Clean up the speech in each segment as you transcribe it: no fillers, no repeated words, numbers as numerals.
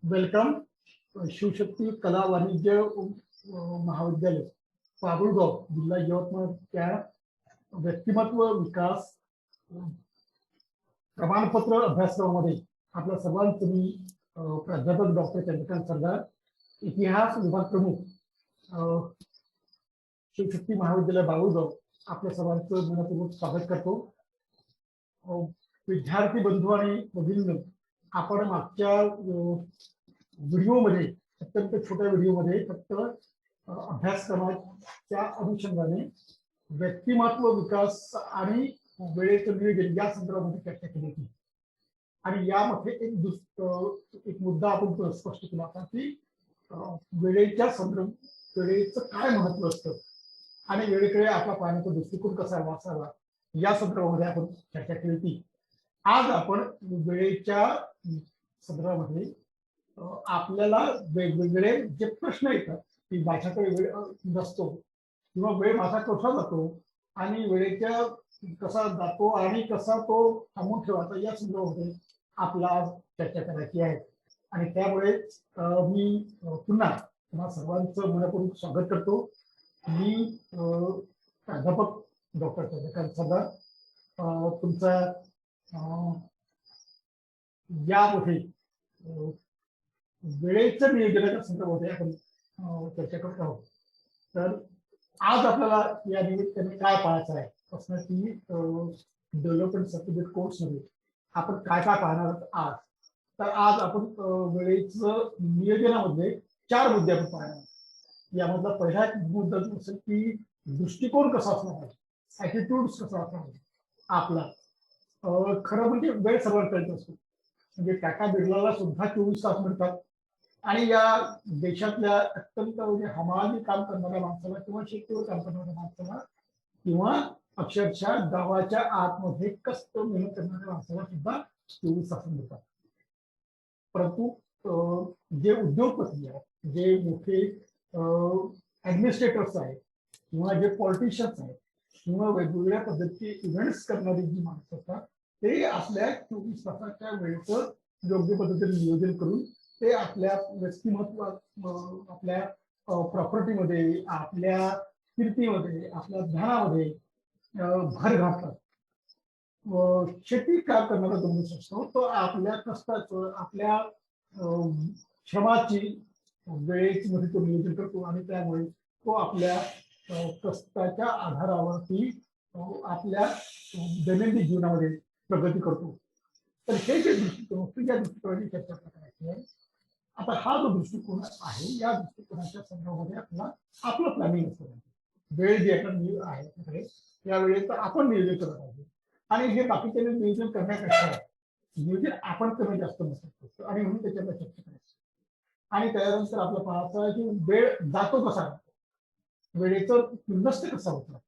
Welcome. Shivshakti कला वाणिज्य महाविद्यालय पाबुळगाव जिल्हा यवतमाळ त्या व्यक्तिमत्व विकास प्रमाणपत्र अभ्यासक्रमामध्ये आपल्या सर्वांचं मी प्राध्यापक डॉक्टर चंद्रकांत सरदार, इतिहास विभाग प्रमुख, शिवशक्ती महाविद्यालय बाबुळगाव आपल्या सर्वांचं मनपूर्वक स्वागत करतो. विद्यार्थी बंधू आणि भगिनींनो, आपण मागच्या व्हिडिओमध्ये अत्यंत छोट्या व्हिडिओमध्ये फक्त अभ्यासक्रमाच्या अनुषंगाने व्यक्तिमत्व विकास आणि वेळेचं नियोजन या संदर्भामध्ये चर्चा केली होती. आणि यामध्ये एक मुद्दा आपण स्पष्ट केला होता की वेळेच्या वेळेचं काय महत्व असतं आणि वेळेकडे आपला पाहण्याचा दृष्टिकोन कसा असावा या संदर्भामध्ये आपण चर्चा केली होती. आज आपण वेळेच्या संदर्भामध्ये आपल्याला वेगवेगळे जे प्रश्न येतात की माझ्याकडे वेळ नसतो किंवा वेळ माझा कसा जातो आणि वेळेच्या कसा जातो आणि कसा तो थांबवून ठेवायचा या संदर्भामध्ये आपला आज चर्चा करायची आहे. आणि त्यामुळे मी पुन्हा तुम्हा सर्वांचं मनपूर्वक स्वागत करतो. मी प्राध्यापक डॉक्टर चंद्रकांत सरदार तुमचा यामध्ये वेळेचं नियोजनाच्या संदर्भामध्ये आपण चर्चा करत आहोत. तर आज आपल्याला या निमित्ताने काय पाहायचं आहे असं की डेव्हलपमेंट सर्टिफिकेट कोर्समध्ये आपण काय काय पाहणार आहोत आज. तर आज आपण वेळेचं नियोजनामध्ये 4 मुद्दे आपण पाहणार. यामधला पहिला मुद्दा जो असेल की दृष्टिकोन कसा असला पाहिजे, ॲटिट्यूड कसा असला पाहिजे आपला. खरं म्हणजे वेळ सर्वांकडे असतो. म्हणजे टाटा बिर्लाला सुद्धा 24 तास मिळतात आणि या देशातल्या अत्यंत म्हणजे हमाली काम करणाऱ्या माणसाला किंवा शेतीवर काम करणाऱ्या माणसाला किंवा अक्षरशः गावाच्या आतमध्ये कष्ट मेहनत करणाऱ्या माणसाला सुद्धा 24 तास मिळतात. परंतु जे उद्योगपती आहेत, जे मोठे ऍडमिनिस्ट्रेटर्स आहेत किंवा जे पॉलिटिशियन्स आहेत किंवा वेगवेगळ्या पद्धतीचे इव्हेंट्स करणारी जी माणसं असतात ते आपल्या 24 तासाच्या वेळेचं योग्य पद्धतीने नियोजन करून ते आपल्या व्यक्तिमत्व, आपल्या प्रॉपर्टीमध्ये, आपल्या कीर्तीमध्ये, आपल्या ज्ञानामध्ये भर घालतात. शेती काम करणारा जो माणूस असतो तो आपल्या कष्टाचं, आपल्या श्रमाची वेळेची मध्ये तो नियोजन करतो आणि त्यामुळे तो आपल्या कष्टाच्या आधारावरती आपल्या दैनंदिन जीवनामध्ये प्रगती करतो. तर हे जे दृष्टिकोन या दृष्टिकोनाची चर्चा करायची आहे. आता हा जो दृष्टिकोन आहे या दृष्टिकोनाच्या संदर्भामध्ये आपल्याला आपलं प्लॅनिंग असतं. वेळ जी आपण आहे आपल्याकडे या वेळेचं आपण नियोजन करत आहोत आणि हे बाकीचे नियोजन करण्यापेक्षा नियोजन आपण कमी जास्त नसतो आणि म्हणून त्याच्यावर चर्चा करायची. आणि त्यानंतर आपलं पाहायचं आहे की वेळ जातो कसा, वेळेचं नष्ट कसं होतं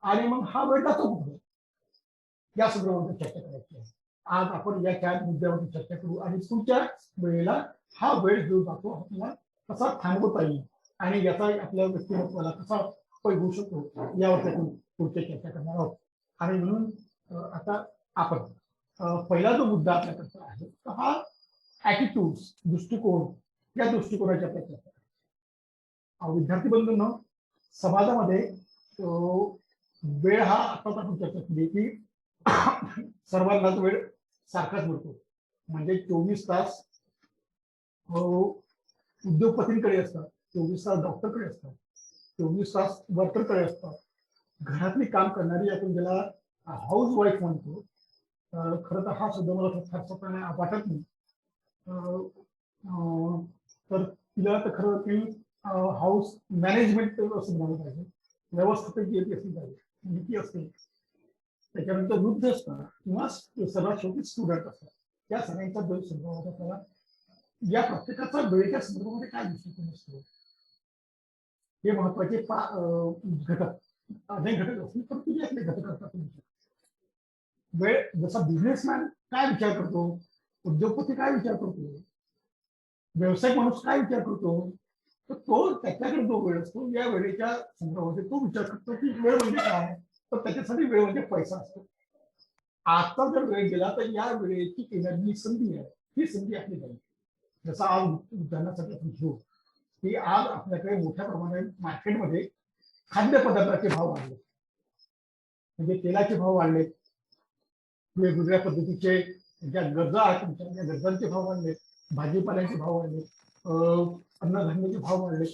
आणि मग हा वेळ जातो कुठे या संदर्भामध्ये चर्चा करायची आहे. आज आपण या 4 मुद्द्यावरती चर्चा करू आणि पुढच्या वेळेला हा वेळ जो जातो आपल्याला कसा थांबवता येईल आणि याचा आपल्या व्यक्तिमत्वाला कसा उपयोग होऊ शकतो यावरती आपण पुढची चर्चा करणार आहोत. आणि म्हणून आता आपण पहिला जो मुद्दा आपल्याकडचा आहे तर हा ॲटिट्यूड, दृष्टिकोन, या दृष्टिकोनाची आपल्या चर्चा करायची. विद्यार्थी बंधूंनो, समाजामध्ये वेळ हा आताच आपण चर्चा केली की सर्वांनाच वेळ सारखाच मिळतो. म्हणजे 24 तास उद्योगपतींकडे असतात, 24 तास डॉक्टरकडे असतात, 24 तास वर्करकडे असतात. घरातली काम करणारी आपण ज्याला हाऊस वाईफ म्हणतो, खरं तर हा शब्द मला फारसा वाटत नाही. तर तिला तर खरं की हाऊस मॅनेजमेंट असं म्हणायला पाहिजे, व्यवस्थापक येत असली पाहिजे, नीती असते, त्याच्यानंतर वृद्ध असतात किंवा सर्वात शेवटी स्टुडंट असतात. त्या सगळ्यांचा दोष संदर्भात आपल्याला या प्रत्येकाचा वेळेच्या संदर्भामध्ये काय दृष्टिकोन असतो हे महत्वाचे घटक, अनेक घटक असतील पण तुझे आपले घटक असतात. वेळ जसा बिझनेसमॅन काय विचार करतो, उद्योगपती काय विचार करतो, व्यावसायिक माणूस काय विचार करतो, तर तो त्याच्याकडे जो वेळ असतो या वेळेच्या संदर्भामध्ये तो विचार करतो की वेळ म्हणजे काय. तर त्याच्यासाठी वेळ म्हणजे पैसा असतो. आता जर वेळ गेला तर या वेळेची एनर्जी संधी आहे, ही संधी आपली जाईल. जसं आज उदाहरणासाठी आपण घेऊ की आज आपल्याकडे मोठ्या प्रमाणात मार्केटमध्ये खाद्यपदार्थाचे भाव वाढले, म्हणजे तेलाचे भाव वाढले, वेगवेगळ्या पद्धतीचे ज्या गरजा आहेत तुमच्या त्या गरजांचे भाव वाढले, भाजीपाल्याचे भाव वाढले, अन्नधान्याचे भाव वाढले.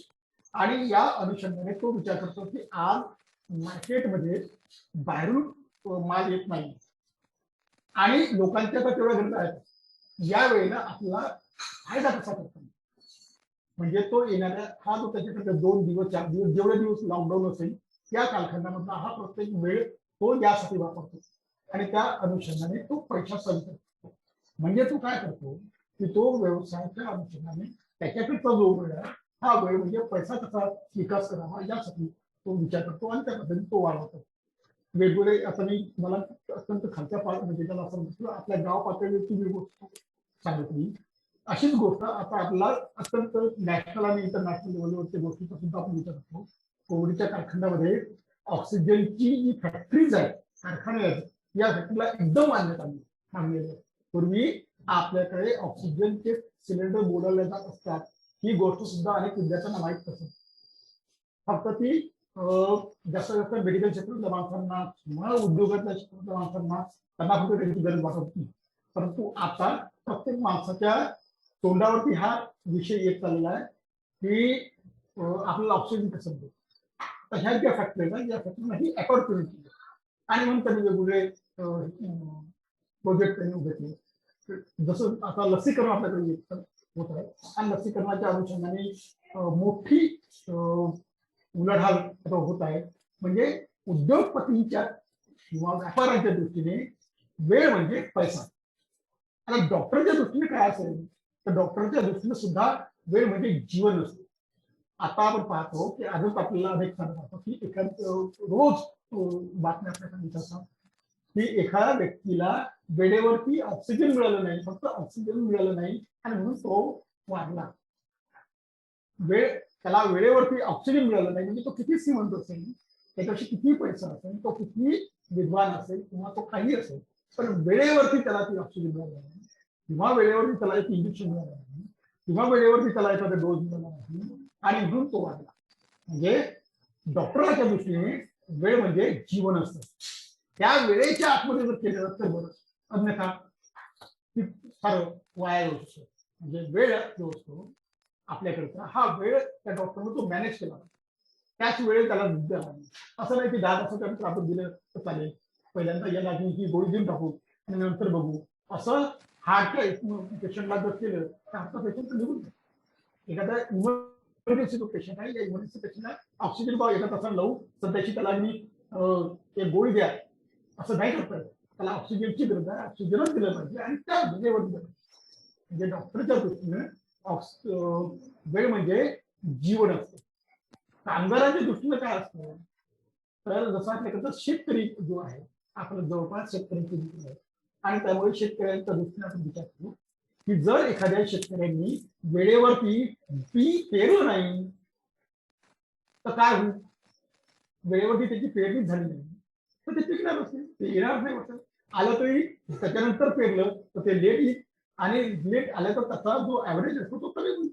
आणि या अनुषंगाने तो विचार करतो की आज मार्केटमध्ये बाहेरून माल येत नाही आणि लोकांच्या तर तेवढ्या गरजा आहेत, या वेळेला आपला फायदा कसा करतो. म्हणजे तो येणाऱ्या हा जो त्याच्याकडे 2 दिवस 4 दिवस जेवढे दिवस लॉकडाऊन असेल त्या कालखंडामधला हा प्रत्येक वेळ तो यासाठी वापरतो आणि त्या अनुषंगाने तो पैसा सही करतो. म्हणजे तो काय करतो की तो व्यवसायाच्या अनुषंगाने त्याच्याकडचा जो वेळ आहे हा वेळ म्हणजे पैसा कसा विकास करावा यासाठी तो विचार करतो आणि त्या पद्धतीने तो वाढवतो. वेगवेगळे आता मी मला अत्यंत खालच्या म्हणजे त्याला असं म्हटलं आपल्या गाव पातळीवरची जी गोष्ट सांगितली, अशीच गोष्ट आता आपला अत्यंत नॅशनल आणि इंटरनॅशनल लेवलवरच्या गोष्टीचा सुद्धा आपण विचार करतो. कोविडच्या कालखंडामध्ये ऑक्सिजनची जी फॅक्टरीज आहेत, कारखाने आहेत, या फॅक्टरीला एकदम मान्यता मानली. पूर्वी आपल्याकडे ऑक्सिजनचे सिलेंडर बोलवले जात असतात ही गोष्ट सुद्धा अनेक विद्यार्थ्यांना माहीत नसेल. फक्त ती जास्त जास्त मेडिकल क्षेत्रातल्या माणसांना किंवा उद्योगातल्या क्षेत्रातल्या माणसांना त्यांना फक्त त्यांची गरज वाटत नाही. परंतु आता प्रत्येक माणसाच्या तोंडावरती हा विषय येत चाललेला आहे की आपल्याला ऑक्सिजन कसं मिळेल. तर ह्या ज्या फॅक्टरीला या फॅक्टरीला ही अपॉर्च्युनिटी आणि म्हणून त्यांनी वेगवेगळे प्रोजेक्ट त्यांनी उभे केले. जसं आता लसीकरण आपल्याकडे होत आहे आणि लसीकरणाच्या अनुषंगाने मोठी उलाढाल होत आहे. म्हणजे उद्योगपतींच्या किंवा व्यापाऱ्यांच्या दृष्टीने वेळ म्हणजे पैसा. आता डॉक्टरच्या दृष्टीने काय असेल तर डॉक्टरच्या दृष्टीने सुद्धा वेळ म्हणजे जीवन असते. आता आपण पाहतो की आजच आपल्याला अनेक सांगतो की रोज बातम्या आपल्या सांगितलं की एखाद्या व्यक्तीला वेळेवरती ऑक्सिजन मिळालं नाही, फक्त ऑक्सिजन मिळालं नाही आणि म्हणून तो वारला. त्याला वेळेवरती ऑक्सिजन मिळालं नाही म्हणजे तो किती श्रीमंत असेल, त्याच्याशी किती पैसा असेल, तो किती विद्वान असेल किंवा तो काही असेल, पण वेळेवरती त्याला ती ऑक्सिजन मिळालं नाही किंवा वेळेवरती त्याला एक इंजेक्शन मिळालं नाही किंवा वेळेवरती त्याला एखादा डोस मिळाला नाही आणि म्हणून तो वाढला. म्हणजे डॉक्टरांच्या दृष्टीने वेळ म्हणजे जीवन असतं. त्या वेळेच्या आतमध्ये जर केलं तर बरं, अन्यथा फार वाया जाऊ शकतो. म्हणजे वेळ जो असतो आपल्याकडचा हा वेळ त्या डॉक्टरने तो मॅनेज केला, त्याच वेळेत त्याला द्यावा. असं नाही की 10 तासाच्या आपण दिलं तर चालेल, पहिल्यांदा या लागणी ही गोळी देऊन टाकू आणि नंतर बघू. असं हार्टच्या पेशंटला जर केलं तर हार्टचा पेशंट निघून जातो. एखादा इमर्जन्सी पेशंट आहे, या इमर्जन्सी पेशंटला ऑक्सिजन बाबा एका तासाला लावू सध्याची त्याला मी एक गोळी द्या असं नाही करता येत. त्याला ऑक्सिजनची गरज आहे, ऑक्सिजनच दिलं पाहिजे आणि त्या वेळेवर दिलं पाहिजे. म्हणजे डॉक्टरच्या दृष्टीने वेळ म्हणजे जीवन असतं. कामगारांच्या दृष्टीने काय असतं तर जसं आपल्याकडचा शेतकरी जो आहे आपला जवळपास शेतकऱ्यांची दृष्टी आहे आणि त्यामुळे शेतकऱ्यांच्या दृष्टीने आपण विचार करू की जर एखाद्या शेतकऱ्यांनी वेळेवरती पीक पेरलं नाही तर काय होईल. वेळेवरती त्याची पेरणी झाली नाही तर ते पिकणार असेल, ते येणार नाही होतं. आलं तरी त्याच्यानंतर पेरलं तर ते लेट येईल आणि लेट आलं तर त्याचा जो ऍव्हरेज असतो तो कमी होईल.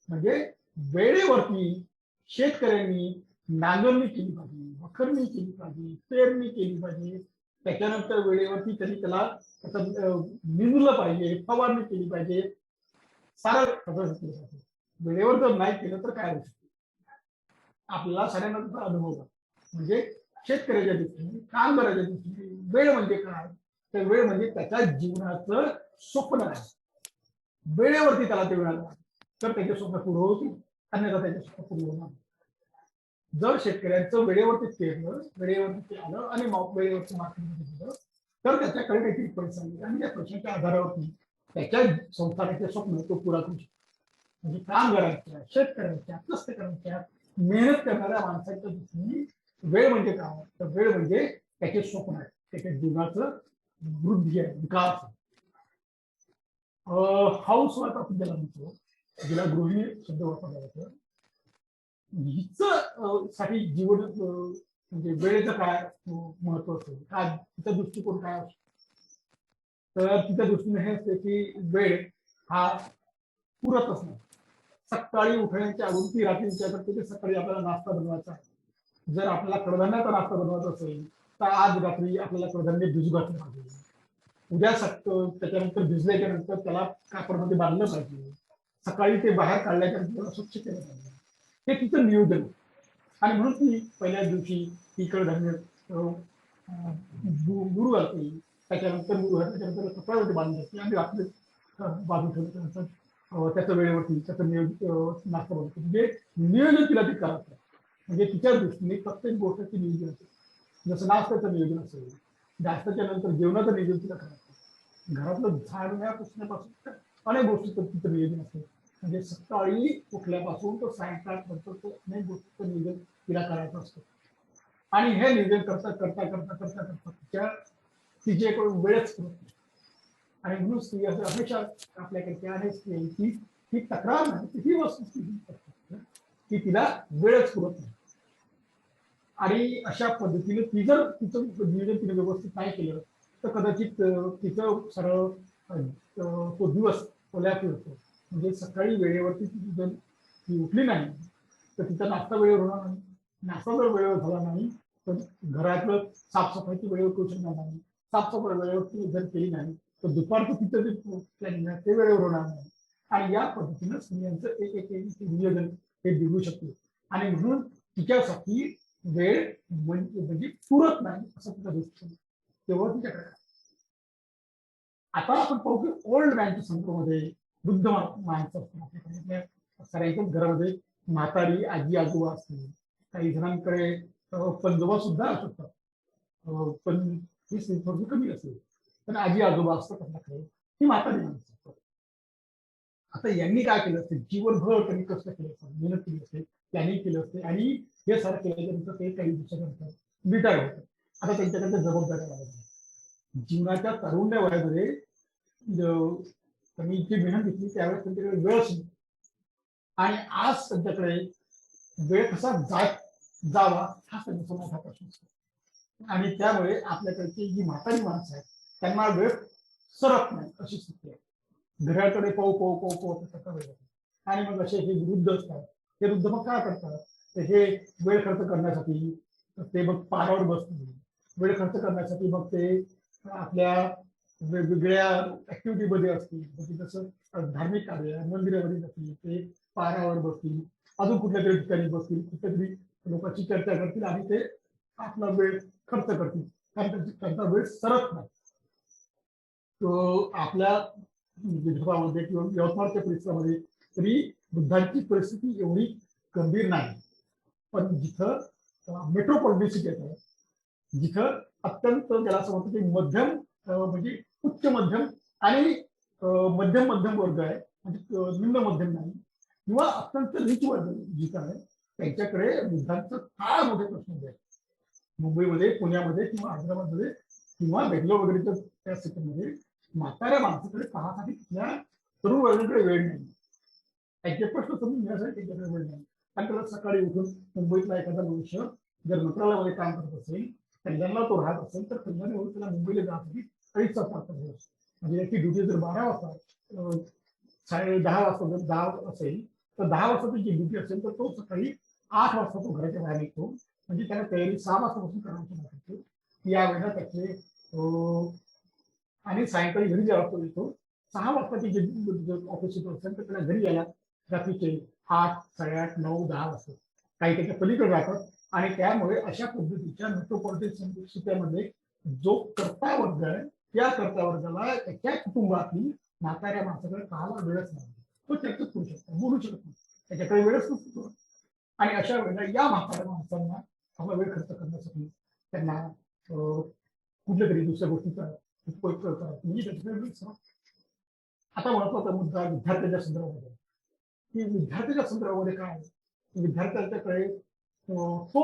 म्हणजे वेळेवरती शेतकऱ्यांनी नांगरणी केली पाहिजे, वखरणी केली पाहिजे, पेरणी केली पाहिजे, त्याच्यानंतर वेळेवरती त्यांनी त्याला निंदलं पाहिजे, फवारणी केली पाहिजे, सारं केलं पाहिजे. वेळेवर जर नाही केलं तर काय होऊ शकतं. आपल्याला साऱ्यांना अनुभव आहे. म्हणजे शेतकऱ्याच्या दृष्टीने कामगाराच्या दृष्टीने वेळ म्हणजे काय तर वेळ म्हणजे त्याच्या जीवनाचं स्वप्न आहे. वेळेवरती त्याला ते मिळालं तर त्याचे स्वप्न पूर्ण होतील, अन्यथा त्याचे स्वप्न पूर्ण होणार. जर शेतकऱ्यांचं वेळेवरती पेरलं, वेळेवरती ते आलं आणि वेळेवरती मार्केटमध्ये दिलं तर त्याच्याकडे काहीतरी पैसा येईल आणि त्या पैशाच्या आधारावरती त्याच्या संसाराचे स्वप्न तो पुरा करू शकतो. म्हणजे कामगारांच्या, शेतकऱ्यांच्या, कष्टकऱ्यांच्या, मेहनत करणाऱ्या माणसाच्या दृष्टीने वेळ म्हणजे काय तर वेळ म्हणजे त्याचे स्वप्न आहे, त्याच्या जीवनाचं वृद्धी आहे, विकास आहे. हाऊस वाईफ आपण ज्याला म्हणतो, जिला गृहिणी शब्द वापरला जातो, हिचं साठी जीवन म्हणजे वेळेचं काय महत्व असेल, काय तिचा दृष्टिकोन काय असतो तर तिच्या दृष्टीने हे असते की वेळ हा पुरतच नाही. सकाळी उठण्याच्या अगोदर ती रात्री विचार करते की सकाळी आपल्याला नाश्ता बनवायचा आहे. जर आपल्याला कडधान्याचा नाश्ता बनवायचा असेल तर आज रात्री आपल्याला कडधान्य भिजू घातलं पाहिजे. उद्या त्याच्यानंतर भिजल्याच्या नंतर त्याला कापडमध्ये बांधलं पाहिजे. सकाळी ते बाहेर काढल्याच्या नंतर त्याला स्वच्छ केलं पाहिजे. हे तिचं नियोजन आहे. आणि म्हणून ती पहिल्या दिवशी ती कडधान्य गुरु घालते. त्याच्यानंतर गुरु घातल्याच्यानंतर कपड्यावरती बांधून जाते आणि रात्री बाजू ठेवल्यानंतर त्याच्या वेळेवरती त्याचं नियोजन नाश्ता बनवतो. म्हणजे नियोजन तिला ती करायचं. म्हणजे तिच्या दृष्टीने प्रत्येक गोष्टीचे नियोजन असेल. जसं नाश्त्याचं नियोजन असेल, नाश्त्याच्या नंतर जेवणाचं नियोजन तिला करायचं. घरातलं झाडण्या पुसण्यापासून अनेक गोष्टीचं तिचं नियोजन असेल. म्हणजे सकाळी उठल्यापासून तर सायंकाळपर्यंत अनेक गोष्टीचं नियोजन तिला करायचं असतं. आणि हे नियोजन करता करता करता करता करता तिच्या तिची एक वेळच करत नाही. आणि म्हणून स्त्री असं हमेशा आपल्याकडे आहे स्त्रियांची ही तक्रार नाही, ही वस्तुस्थिती की तिला वेळच पुरत नाही. आणि अशा पद्धतीने ती जर तिचं नियोजन तिने व्यवस्थित नाही केलं तर कदाचित तिचं सरळ तो दिवस कोल्याप होतो. म्हणजे सकाळी वेळेवरती जर ती उठली नाही तर तिचा नाश्ता वेळेवर होणार नाही. नाश्ता जर वेळेवर झाला नाही तर घरातलं साफसफाईची वेळेवर करू शकणार नाही. साफसफाई वेळेवर ती जर केली नाही तर दुपारचं तिचं जे प्लॅनिंग आहे ते वेळेवर होणार नाही. आणि या पद्धतीनं स्त्रियांचं एक एक नियोजन हे बिघडू शकते. आणि म्हणून तिच्यासाठी वेळ म्हणजे पुरत नाही असं तिचा दिसतो. तेव्हा तिच्याकडे आता आपण पाहू की ओल्ड मॅनच्या संदर्भामध्ये वृद्ध माणसं असतात. सगळ्यांच्याच घरामध्ये म्हातारी आजी आजोबा असतील. काही जणांकडे पंजोबा सुद्धा असतात. पण ही थोडी कमी असेल पण आजी आजोबा असतात आपल्याकडे. ही म्हातारी माणसं असतात. आता यांनी काय केलं असते, जीवनभर त्यांनी कष्ट केले असते, मेहनत केली असते, प्लॅनिंग केलं असते आणि हे सारं केल्यानंतर ते काही दिवसानंतर रिटायर होतात. आता त्यांच्याकडे जबाबदाऱ्या लागतात. जीवनाच्या तारुण्य वयामध्ये त्यांनी जी मेहनत घेतली त्यावेळेस त्यांच्याकडे वेळच नाही. आणि आज त्यांच्याकडे वेळ कसा जावा हा त्यांचा मोठा प्रश्न असतो. आणि त्यामुळे आपल्याकडची जी म्हातारी माणसं आहेत त्यांना वेळ सरत नाही अशी स्थिती आहे. घराकडे पाहू पाहू पाहू पाहू त्याचा वेळ होतो. आणि मग असे हे वृद्ध असतात. हे वृद्ध मग काय करतात, तर हे वेळ खर्च करण्यासाठी ते मग पारावर बसतील. वेळ खर्च करण्यासाठी मग ते आपल्या वेगवेगळ्या ऍक्टिव्हिटीमध्ये असतील. म्हणजे जसं धार्मिक कार्य मंदिरामध्ये जातील, ते पारावर बसतील, अजून कुठल्या तरी ठिकाणी बसतील, कुठल्या तरी लोकांची चर्चा करतील आणि ते आपला वेळ खर्च करतील. कारण त्यांचा वेळ सरत नाही. तो आपल्या विदर्भामध्ये किंवा यवतमाळच्या परिसरामध्ये तरी वृद्धांची परिस्थिती एवढी गंभीर नाही. पण जिथं मेट्रोपॉलिटन सिटी आहे, जिथं अत्यंत त्याला असं म्हणतो की मध्यम म्हणजे उच्च मध्यम आणि मध्यम मध्यम वर्ग आहे, म्हणजे निम्न मध्यम नाही, किंवा अत्यंत रीच वर्ग जिथं आहे त्यांच्याकडे वृद्धांचं फार मोठे प्रश्न आहेत. मुंबईमध्ये, पुण्यामध्ये किंवा हैदराबादमध्ये किंवा बेंगलोर वगैरेच्या त्या सिटीमध्ये म्हाताऱ्या माणसाकडे पाहण्यासाठी तिथल्या तरुण वर्गाकडे वेळ नाही. त्यांचे प्रश्न समजून घेण्यासाठी त्यांच्याकडे वेळ नाही. कारण त्याला सकाळी उठून मुंबईतला एखादा मनुष्य जर मंत्रालयामध्ये काम करत असेल, कल्याणला तो राहत असेल तर कल्याण त्याला मुंबईला जाण्यासाठी 2.5 तास लागतात. म्हणजे याची ड्युटी जर 12 वाजता 10:30 वाजता जर 10 असेल तर 10 वाजता त्याची ड्युटी असेल तर तो सकाळी 8 वाजता तो घराच्या बाहेर निघतो. म्हणजे त्याला तयारी 6 वाजतापासून करायची लागते. या वेळेला त्याचे आणि सायंकाळी घरी जेव्हा येतो 6 वाजताची जे ऑफिस असेल तर त्याला घरी यायला रात्रीचे 8, 8:30, 9, 10 वाजता. काही त्याच्या पलीकडे राहतात. आणि त्यामुळे अशा पद्धतीच्या मेट्रोपॉलिटन सिटीमध्ये जो कर्ता वर्ग आहे त्या कर्ता वर्गाला त्याच्या कुटुंबातील म्हाताऱ्या माणसाकडे पाहायला वेळच नाही. तो चर्चेत करू शकतो, बोलू शकत नाही, त्याच्याकडे वेळच नसतो. आणि अशा वेळेला या म्हाताऱ्या माणसांना आपला वेळ खर्च करण्यासाठी त्यांना कुठल्या तरी दुसऱ्या गोष्टीचा उपयोग करतात. म्हणजे त्याच्याकडे आता महत्वाचा मुद्दा विद्यार्थ्यांच्या संदर्भामध्ये की विद्यार्थ्याच्या संदर्भामध्ये काय विद्यार्थ्यांच्याकडे तो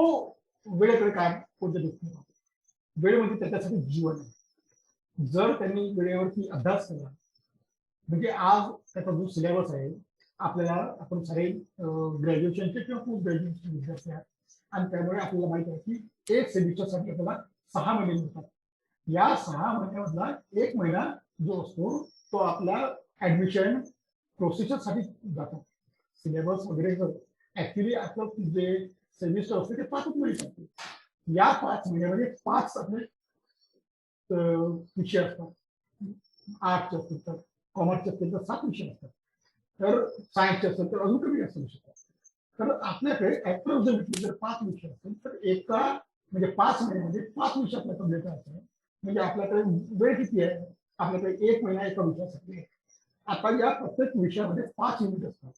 वेळेकडे काय कोणत्या दृष्टीने पाहतो. वेळ म्हणजे त्याच्यासाठी जीवन आहे. जर त्यांनी वेळेवरती अभ्यास केला म्हणजे आज त्याचा जो सिलेबस आहे आपल्याला आपण सारे ग्रॅज्युएशनचे किंवा पोस्ट ग्रॅज्युएशनचे विद्यार्थी आहेत आणि त्यामुळे आपल्याला माहित आहे की एक सेमिस्टरसाठी आपल्याला 6 महिने मिळतात. या 6 महिन्यामधला 1 महिना जो असतो तो आपला ऍडमिशन प्रोसेससाठी जातात. सिलेबस वगैरे ऍक्च्युली आपलं जे सेमिस्टर असते ते 5 महिने असते. या 5 महिन्यामध्ये 5 आपले विषय असतात. आर्टचे असतील तर, कॉमर्सचे असतील तर 7 विषय असतात. तर सायन्सचे असेल तर अजून कमी असू शकतात. तर आपल्याकडे ऍप्रोक्सिमेटली जर 5 विषय असतील तर एका म्हणजे 5 महिन्यामध्ये 5 विषय आपल्याला कंप्लीट करायचे आहे. म्हणजे आपल्याकडे वेळ किती आहे? आपल्याकडे 1 महिना एका विषयासाठी आहे. आता या प्रत्येक विषयामध्ये 5 युनिट असतात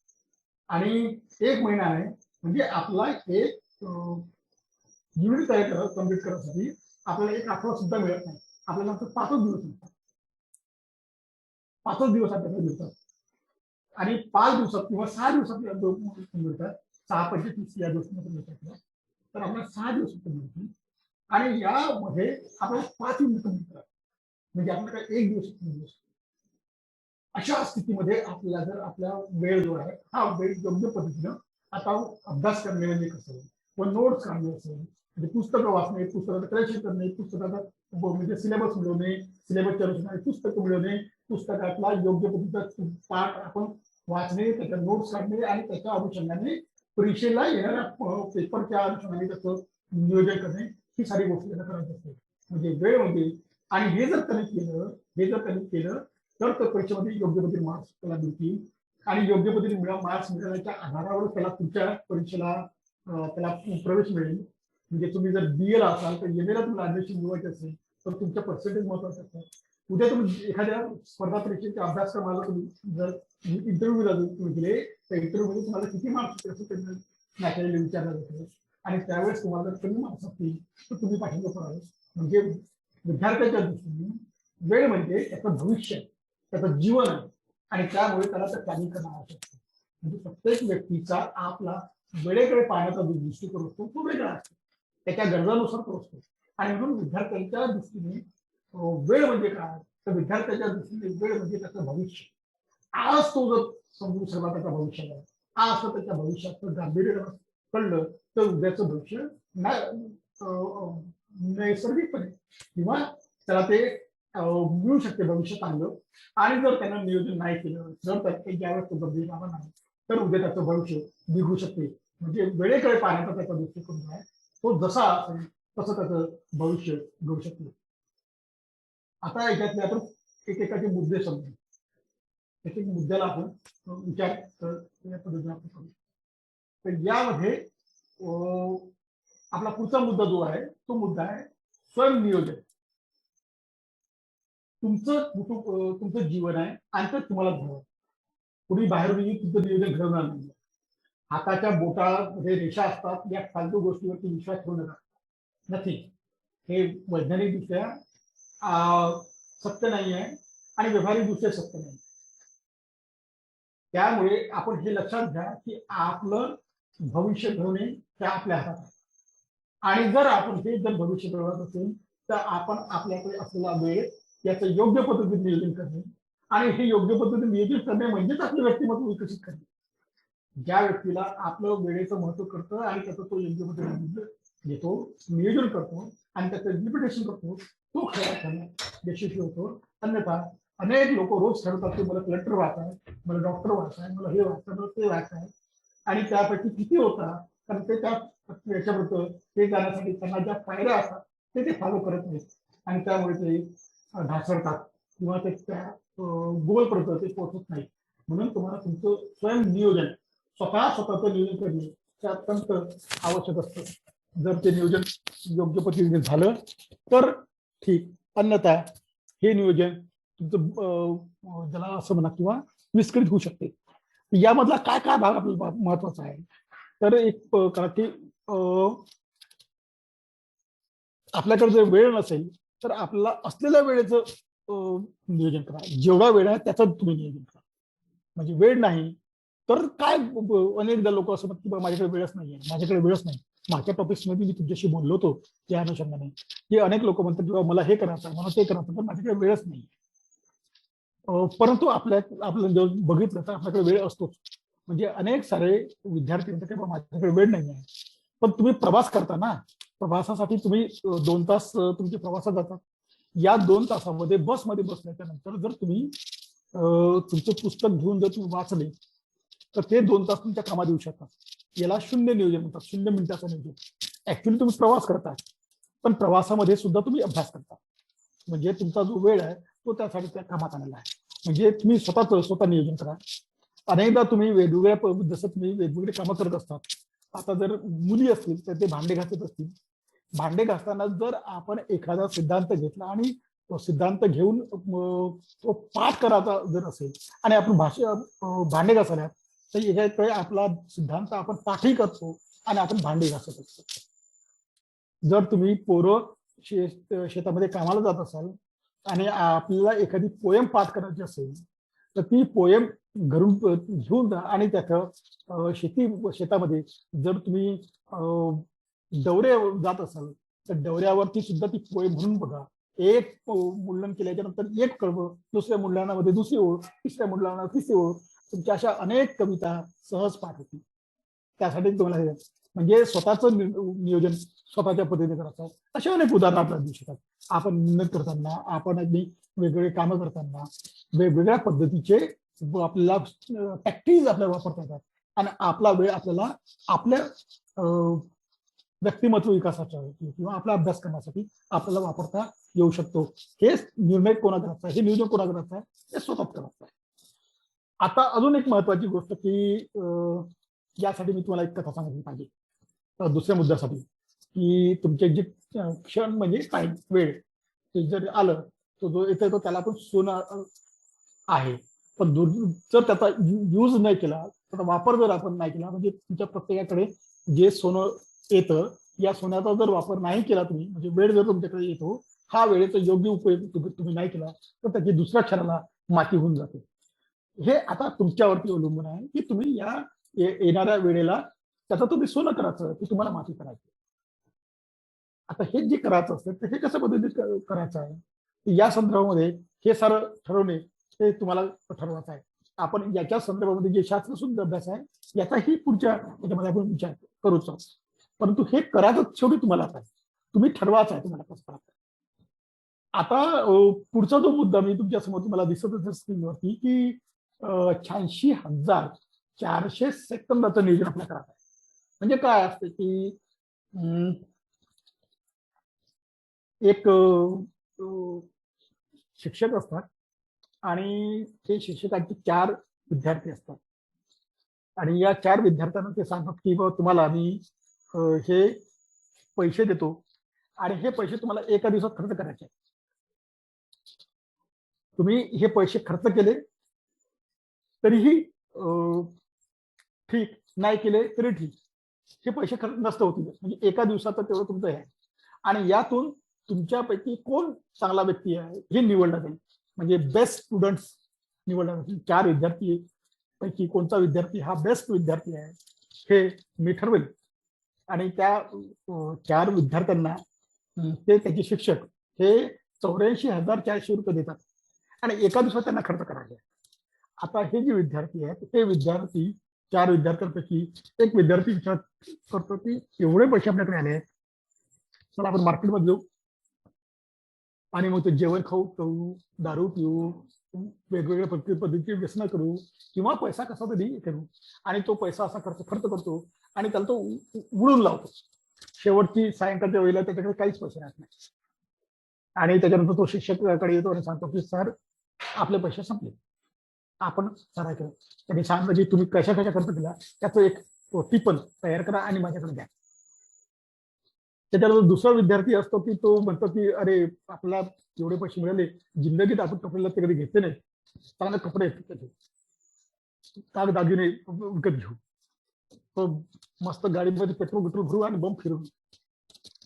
आणि 1 महिना आहे म्हणजे आपला एक युनिट तयार कम्प्लीट करण्यासाठी आपल्याला 1 आठवडा सुद्धा मिळत नाही. आपल्याला फक्त 5च दिवस मिळतात. 5च दिवस आपल्याकडे मिळतात आणि 5 दिवसात किंवा 6 दिवसात मिळतात. 6-25 या गोष्टीमध्ये मिळतात. तर आपल्याला 6 दिवस मिळतील आणि यामध्ये आपल्याला 5 युनिट मिळतात. म्हणजे आपल्याकडे 1 दिवस. अशा स्थितीमध्ये आपल्याला जर आपला वेळ जो आहे हा वेळ योग्य पद्धतीनं आता अभ्यास करणे म्हणजे कसं, व नोट्स काढणे असेल, म्हणजे पुस्तकं वाचणे, पुस्तकाचं कलेक्शन करणे, पुस्तकाचा म्हणजे सिलेबस मिळवणे, सिलेबसच्या अनुषंगाने पुस्तकं मिळवणे, पुस्तकातला योग्य पद्धतीचा पाठ आपण वाचणे, त्याच्या नोट्स काढणे आणि त्याच्या अनुषंगाने परीक्षेला येणाऱ्या पेपरच्या अनुषंगाने त्याचं नियोजन करणे, ही सारी गोष्टी करायची असते. म्हणजे वेळ म्हणजे आणि हे जर त्यांनी केलं तर परीक्षेमध्ये योग्य पद्धतीने मार्क्स त्याला मिळतील आणि योग्य पद्धतीने मार्क्स मिळवण्याच्या आधारावर त्याला पुढच्या परीक्षेला त्याला प्रवेश मिळेल. म्हणजे तुम्ही जर BA ला असाल तर MA ला तुम्हाला ऍडमिशन मिळवायचे असेल तर तुमच्या पर्सेंटेज महत्वाचं असतं. उद्या तुम्ही एखाद्या स्पर्धा परीक्षेच्या अभ्यासक्रमाला तुम्ही जर इंटरव्ह्यूला तुम्ही गेले तर इंटरव्ह्यूमध्ये तुम्हाला किती मार्क्स असतील नॅचरली विचारलं जातं आणि त्यावेळेस तुम्हाला जर कमी मार्क्स असतील तर तुम्ही पाठिंबा करावे. म्हणजे विद्यार्थ्याच्या दृष्टीने वेळ म्हणजे त्याचं भविष्य, त्याचं जीवन आहे आणि त्यामुळे त्याला तर प्लॅनिंग करणं आवश्यक आहे. म्हणजे प्रत्येक व्यक्तीचा आपला वेळेकडे पाहण्याचा जो दृष्टिकोन असतो तो वेगळा असतो, त्याच्या गरजानुसार तो असतो. आणि म्हणून विद्यार्थ्यांच्या दृष्टीने वेळ म्हणजे काय, तर विद्यार्थ्याच्या दृष्टीने वेळ म्हणजे त्याचं भविष्य. आज तो जर समजून सगळा त्याच्या भविष्याला आज तर त्याच्या भविष्याचं गांभीर्य कळलं तर उद्याचं भविष्य नैसर्गिकपणे किंवा त्याला ते मिळू शकते भविष्य चांगलं. आणि जर त्यांना नियोजन नाही केलं, जर त्याचे ज्यावेळेस तो गंभीर आला नाही तर उद्या त्याचं भविष्य बिघडू शकते. म्हणजे वेळेकडे पाहण्याचा त्याचा दृष्टिकोन आहे तो जसा असेल तसं त्याचं भविष्य घडू शकते. आता याच्यातले आपण एकेकाचे मुद्दे समजू, एक मुद्द्याला आपण विचार पद्धतीने आपण करू. तर यामध्ये आपला पुढचा मुद्दा जो आहे तो मुद्दा आहे स्वयंनियोजन. तुमचं जीवन आहे आणि ते तुम्हाला घडवा. कुणी बाहेरून येऊन तुमचं नियोजन घडवणार नाही. हाताच्या बोटामध्ये रेषा असतात या फालतू गोष्टीवरती विश्वास ठेवू नका. नक्की हे वैज्ञानिकदृष्ट्या सत्य नाही आहे आणि व्यवहारिकदृष्ट्या सत्य नाही. त्यामुळे आपण हे लक्षात घ्या की आपलं भविष्य घडवणे ते आपल्या हातात आहे. आणि जर आपण हे जर भविष्य घडवत असेल तर आपण आपल्याकडे असलेला वेळ याचं योग्य पद्धतीने नियोजन करणे आणि हे योग्य पद्धतीने नियोजन करणे म्हणजेच आपलं व्यक्तिमत्व विकसित करणे. ज्या व्यक्तीला आपलं वेळेचं महत्व करतं आणि त्याचं तो योग्य पद्धतीने घेतो, नियोजन करतो आणि त्याचं इम्प्लिमेंटेशन करतो, तो खऱ्या अर्थाने यशस्वी होतो. अन्यथा अनेक लोक रोज ठरवतात की मला कलेक्टर व्हायचं आहे, मला डॉक्टर व्हायचं आहे, मला हे व्हायचं, मला ते व्हायचं आहे आणि त्यापैकी किती होतात कारण ते त्या याच्याबद्दल ते जाण्यासाठी त्यांना ज्या पायऱ्या असतात ते फॉलो करत नाहीत आणि त्यामुळे ते ढासळतात किंवा ते त्या गोलपर्यंत ते पोहोचत नाहीत. म्हणून तुम्हाला तुमचं स्वयंनियोजन स्वतःचं नियोजन करणे ते अत्यंत आवश्यक असतं. जर ते नियोजन योग्य पद्धतीने झालं तर ठीक, अन्यथा हे नियोजन तुमचं ज्याला असं म्हणा किंवा विस्कळीत होऊ शकते. यामधला काय काय भाग आपल्याला महत्वाचा आहे तर एक की आपल्याकडे जर वेळ नसेल तर आपल्याला असलेल्या वेळेचं नियोजन करा. जेवढा वेळ आहे त्याचं तुम्ही नियोजन करा. म्हणजे वेळ नाही तर काय अनेकदा लोक असं म्हणतात की माझ्याकडे वेळच नाहीये, माझ्याकडे वेळच नाही. मागच्या टॉपिक्स मध्ये मी तुमच्याशी बोललो होतो त्या अनुषंगाने की अनेक लोक म्हणतात किंवा मला हे करायचं मला ते करायचं पण माझ्याकडे वेळच नाही. परंतु आपलं बघितलं तर आपल्याकडे वेळ असतोच. म्हणजे अनेक सारे विद्यार्थी म्हणतात की माझ्याकडे वेळ नाही आहे, पण तुम्ही प्रवास करता ना, प्रवासासाठी तुम्ही 2 तास तुमचे प्रवासात जातात. या 2 तासामध्ये बसमध्ये बसल्याच्या नंतर जर तुम्ही तुमचं पुस्तक घेऊन जर तुम्ही वाचले तर ते 2 तास तुमच्या कामात येऊ शकतात. याला शून्य नियोजन म्हणतात, 0 मिनिटाचं नियोजन. ऍक्च्युली तुम्ही प्रवास करता, पण प्रवासामध्ये सुद्धा तुम्ही अभ्यास करता. म्हणजे तुमचा जो वेळ आहे तो त्यासाठी त्या कामात आलेला आहे. म्हणजे तुम्ही स्वतः नियोजन करा. अनेकदा तुम्ही वेगवेगळ्या जसं तुम्ही वेगवेगळे कामं करत असतात. आता जर मुली असतील तर ते भांडे घासत असतील. भांडे घासताना जर आपण एखादा सिद्धांत घेतला आणि तो सिद्धांत घेऊन तो पाठ करायचा जर असेल आणि आपण भांडे घासायला तर याच्यात आपला सिद्धांत आपण पाठही करतो आणि आपण भांडे घासत असतो. जर तुम्ही पोरं शेतामध्ये कामाला जात असाल आणि आपल्याला एखादी पोयम पाठ करायची असेल तर ती पोयम घरून घेऊन जा आणि त्याचं शेतामध्ये जर तुम्ही दौरे जात असाल तर दौऱ्यावरती सुद्धा ती पोयम म्हणून बघा. एक मुंडन केल्याच्या नंतर एक कळवं, दुसऱ्या मुंडनामध्ये दुसरी ओळ, तिसऱ्या मुंडनावर तिसरी ओळ, तुमच्या अशा अनेक कविता सहज पाठ होती. त्यासाठी तुम्हाला म्हणजे स्वतःचं नियोजन स्वतःच्या पद्धतीने करायचं. अशा अनेक उदाहरणं आपल्याला देऊ शकतात. आपण मेहनत करताना, आपण अगदी वेगवेगळे कामं करताना वेगवेगळ्या पद्धतीचे आपल्याला टॅक्टिक्स आपल्याला वापरता येतात आणि आपला वेळ आपल्याला आपल्या व्यक्तिमत्व विकासाच्या किंवा आपला अभ्यास करण्यासाठी आपल्याला वापरता येऊ शकतो. हे निर्णय कोणा करायचा, हे नियोजन कोणा करायचं आहे, हे स्वतःच करायचं आहे. आता अजून एक महत्वाची गोष्ट की यासाठी मी तुम्हाला एक कथा सांगितली पाहिजे दुसऱ्या मुद्द्यासाठी, की तुमचे जे क्षण म्हणजे टाइम वेळ ते जर आलं तो जो येतो त्याला आपण सोनं आहे, पण जर त्याचा यूज नाही केला, त्याचा वापर जर आपण नाही केला, म्हणजे तुमच्या प्रत्येकाकडे जे सोनं येतं या सोन्याचा जर वापर नाही केला तुम्ही, म्हणजे वेळ जर तुमच्याकडे येतो, हा वेळेचा योग्य उपयोग तुम्ही नाही केला तर त्याची दुसऱ्या क्षणाला माती होऊन जाते. हे आता तुमच्यावरती अवलंबून आहे की तुम्ही या येणाऱ्या वेळेला त्याचं तुम्ही सोनं करायचं की तुम्हाला माती करायची. आता हे जे करायचं असतं तर हे कसं पद्धतीने करायचं आहे या संदर्भामध्ये हे सारं ठरवणे हे तुम्हाला ठरवायचं आहे. आपण याच्या संदर्भामध्ये जे शास्त्र शुद्ध अभ्यास आहे याचाही पुढच्या याच्यामध्ये आपण विचार करूच, परंतु हे करायचं शेवटी तुम्हाला आहे, तुम्ही ठरवायचं आहे तुम्हाला कसं करायचं. आता पुढचा जो मुद्दा मी तुमच्या समोर तुम्हाला दिसतच स्क्रीनवरती की 86,400 सेकंदाचं नियोजन आपल्या करत आहे. म्हणजे काय असते की एक शिक्षक असतात आणि ते शिक्षकांचे 4 विद्यार्थी असतात आणि या 4 विद्यार्थ्यांना ते सांगतात की बाबा तुम्हाला मी हे पैसे देतो आणि हे पैसे तुम्हाला एका दिवसात खर्च करायचे. तुम्ही हे पैसे खर्च केले तरीही ठीक, नाही केले तरी ठीक, हे पैसे खर्च नसतं होतील, म्हणजे एका दिवसाचं तेवढं तुमचं आहे आणि यातून तुमच्यापैकी कोण चांगला व्यक्ती आहे हे निवडला जाईल. म्हणजे बेस्ट स्टुडंट्स निवडला जाईल. 4 विद्यार्थी पैकी कोणता विद्यार्थी हा बेस्ट विद्यार्थी आहे हे मी ठरवेल आणि त्या 4 विद्यार्थ्यांना ते त्याचे शिक्षक हे 84,400 रुपये देतात आणि एका दिवसात त्यांना खर्च करायचा. आता हे जे विद्यार्थी आहेत ते विद्यार्थी 4 विद्यार्थ्यांपैकी एक विद्यार्थी विचार करतो की एवढे पैसे आपल्याकडे आले आहेत, चला आपण मार्केटमध्ये जाऊ आणि मग ते जेवण खाऊ, दारू पिऊ, वेगवेगळ्या पद्धतीची व्यसनं करू किंवा पैसा कसा तरी करू आणि तो पैसा असा खर्च करतो आणि त्याला तो उडून लावतो. शेवटची सायंकाळच्या वेळेला त्याच्याकडे काहीच पैसे राहत नाही आणि त्याच्यानंतर तो शिक्षकाकडे येतो आणि सांगतो की सर आपले पैसे संपले, आपण सराय केलं. त्यांनी सांगितलं की तुम्ही कशा खर्च केला त्याचं एक टिपण तयार करा आणि माझ्याकडे द्या. त्याच्यानंतर दुसरा विद्यार्थी असतो की तो म्हणतो की अरे आपल्याला एवढे पैसे मिळाले, जिंदगीत आपण कपडे ते कधी घेतले नाही, चांगले कपडे काग दागिने विकत घेऊ, तो मस्त गाडीमध्ये पेट्रोल भरू आणि बंब फिरून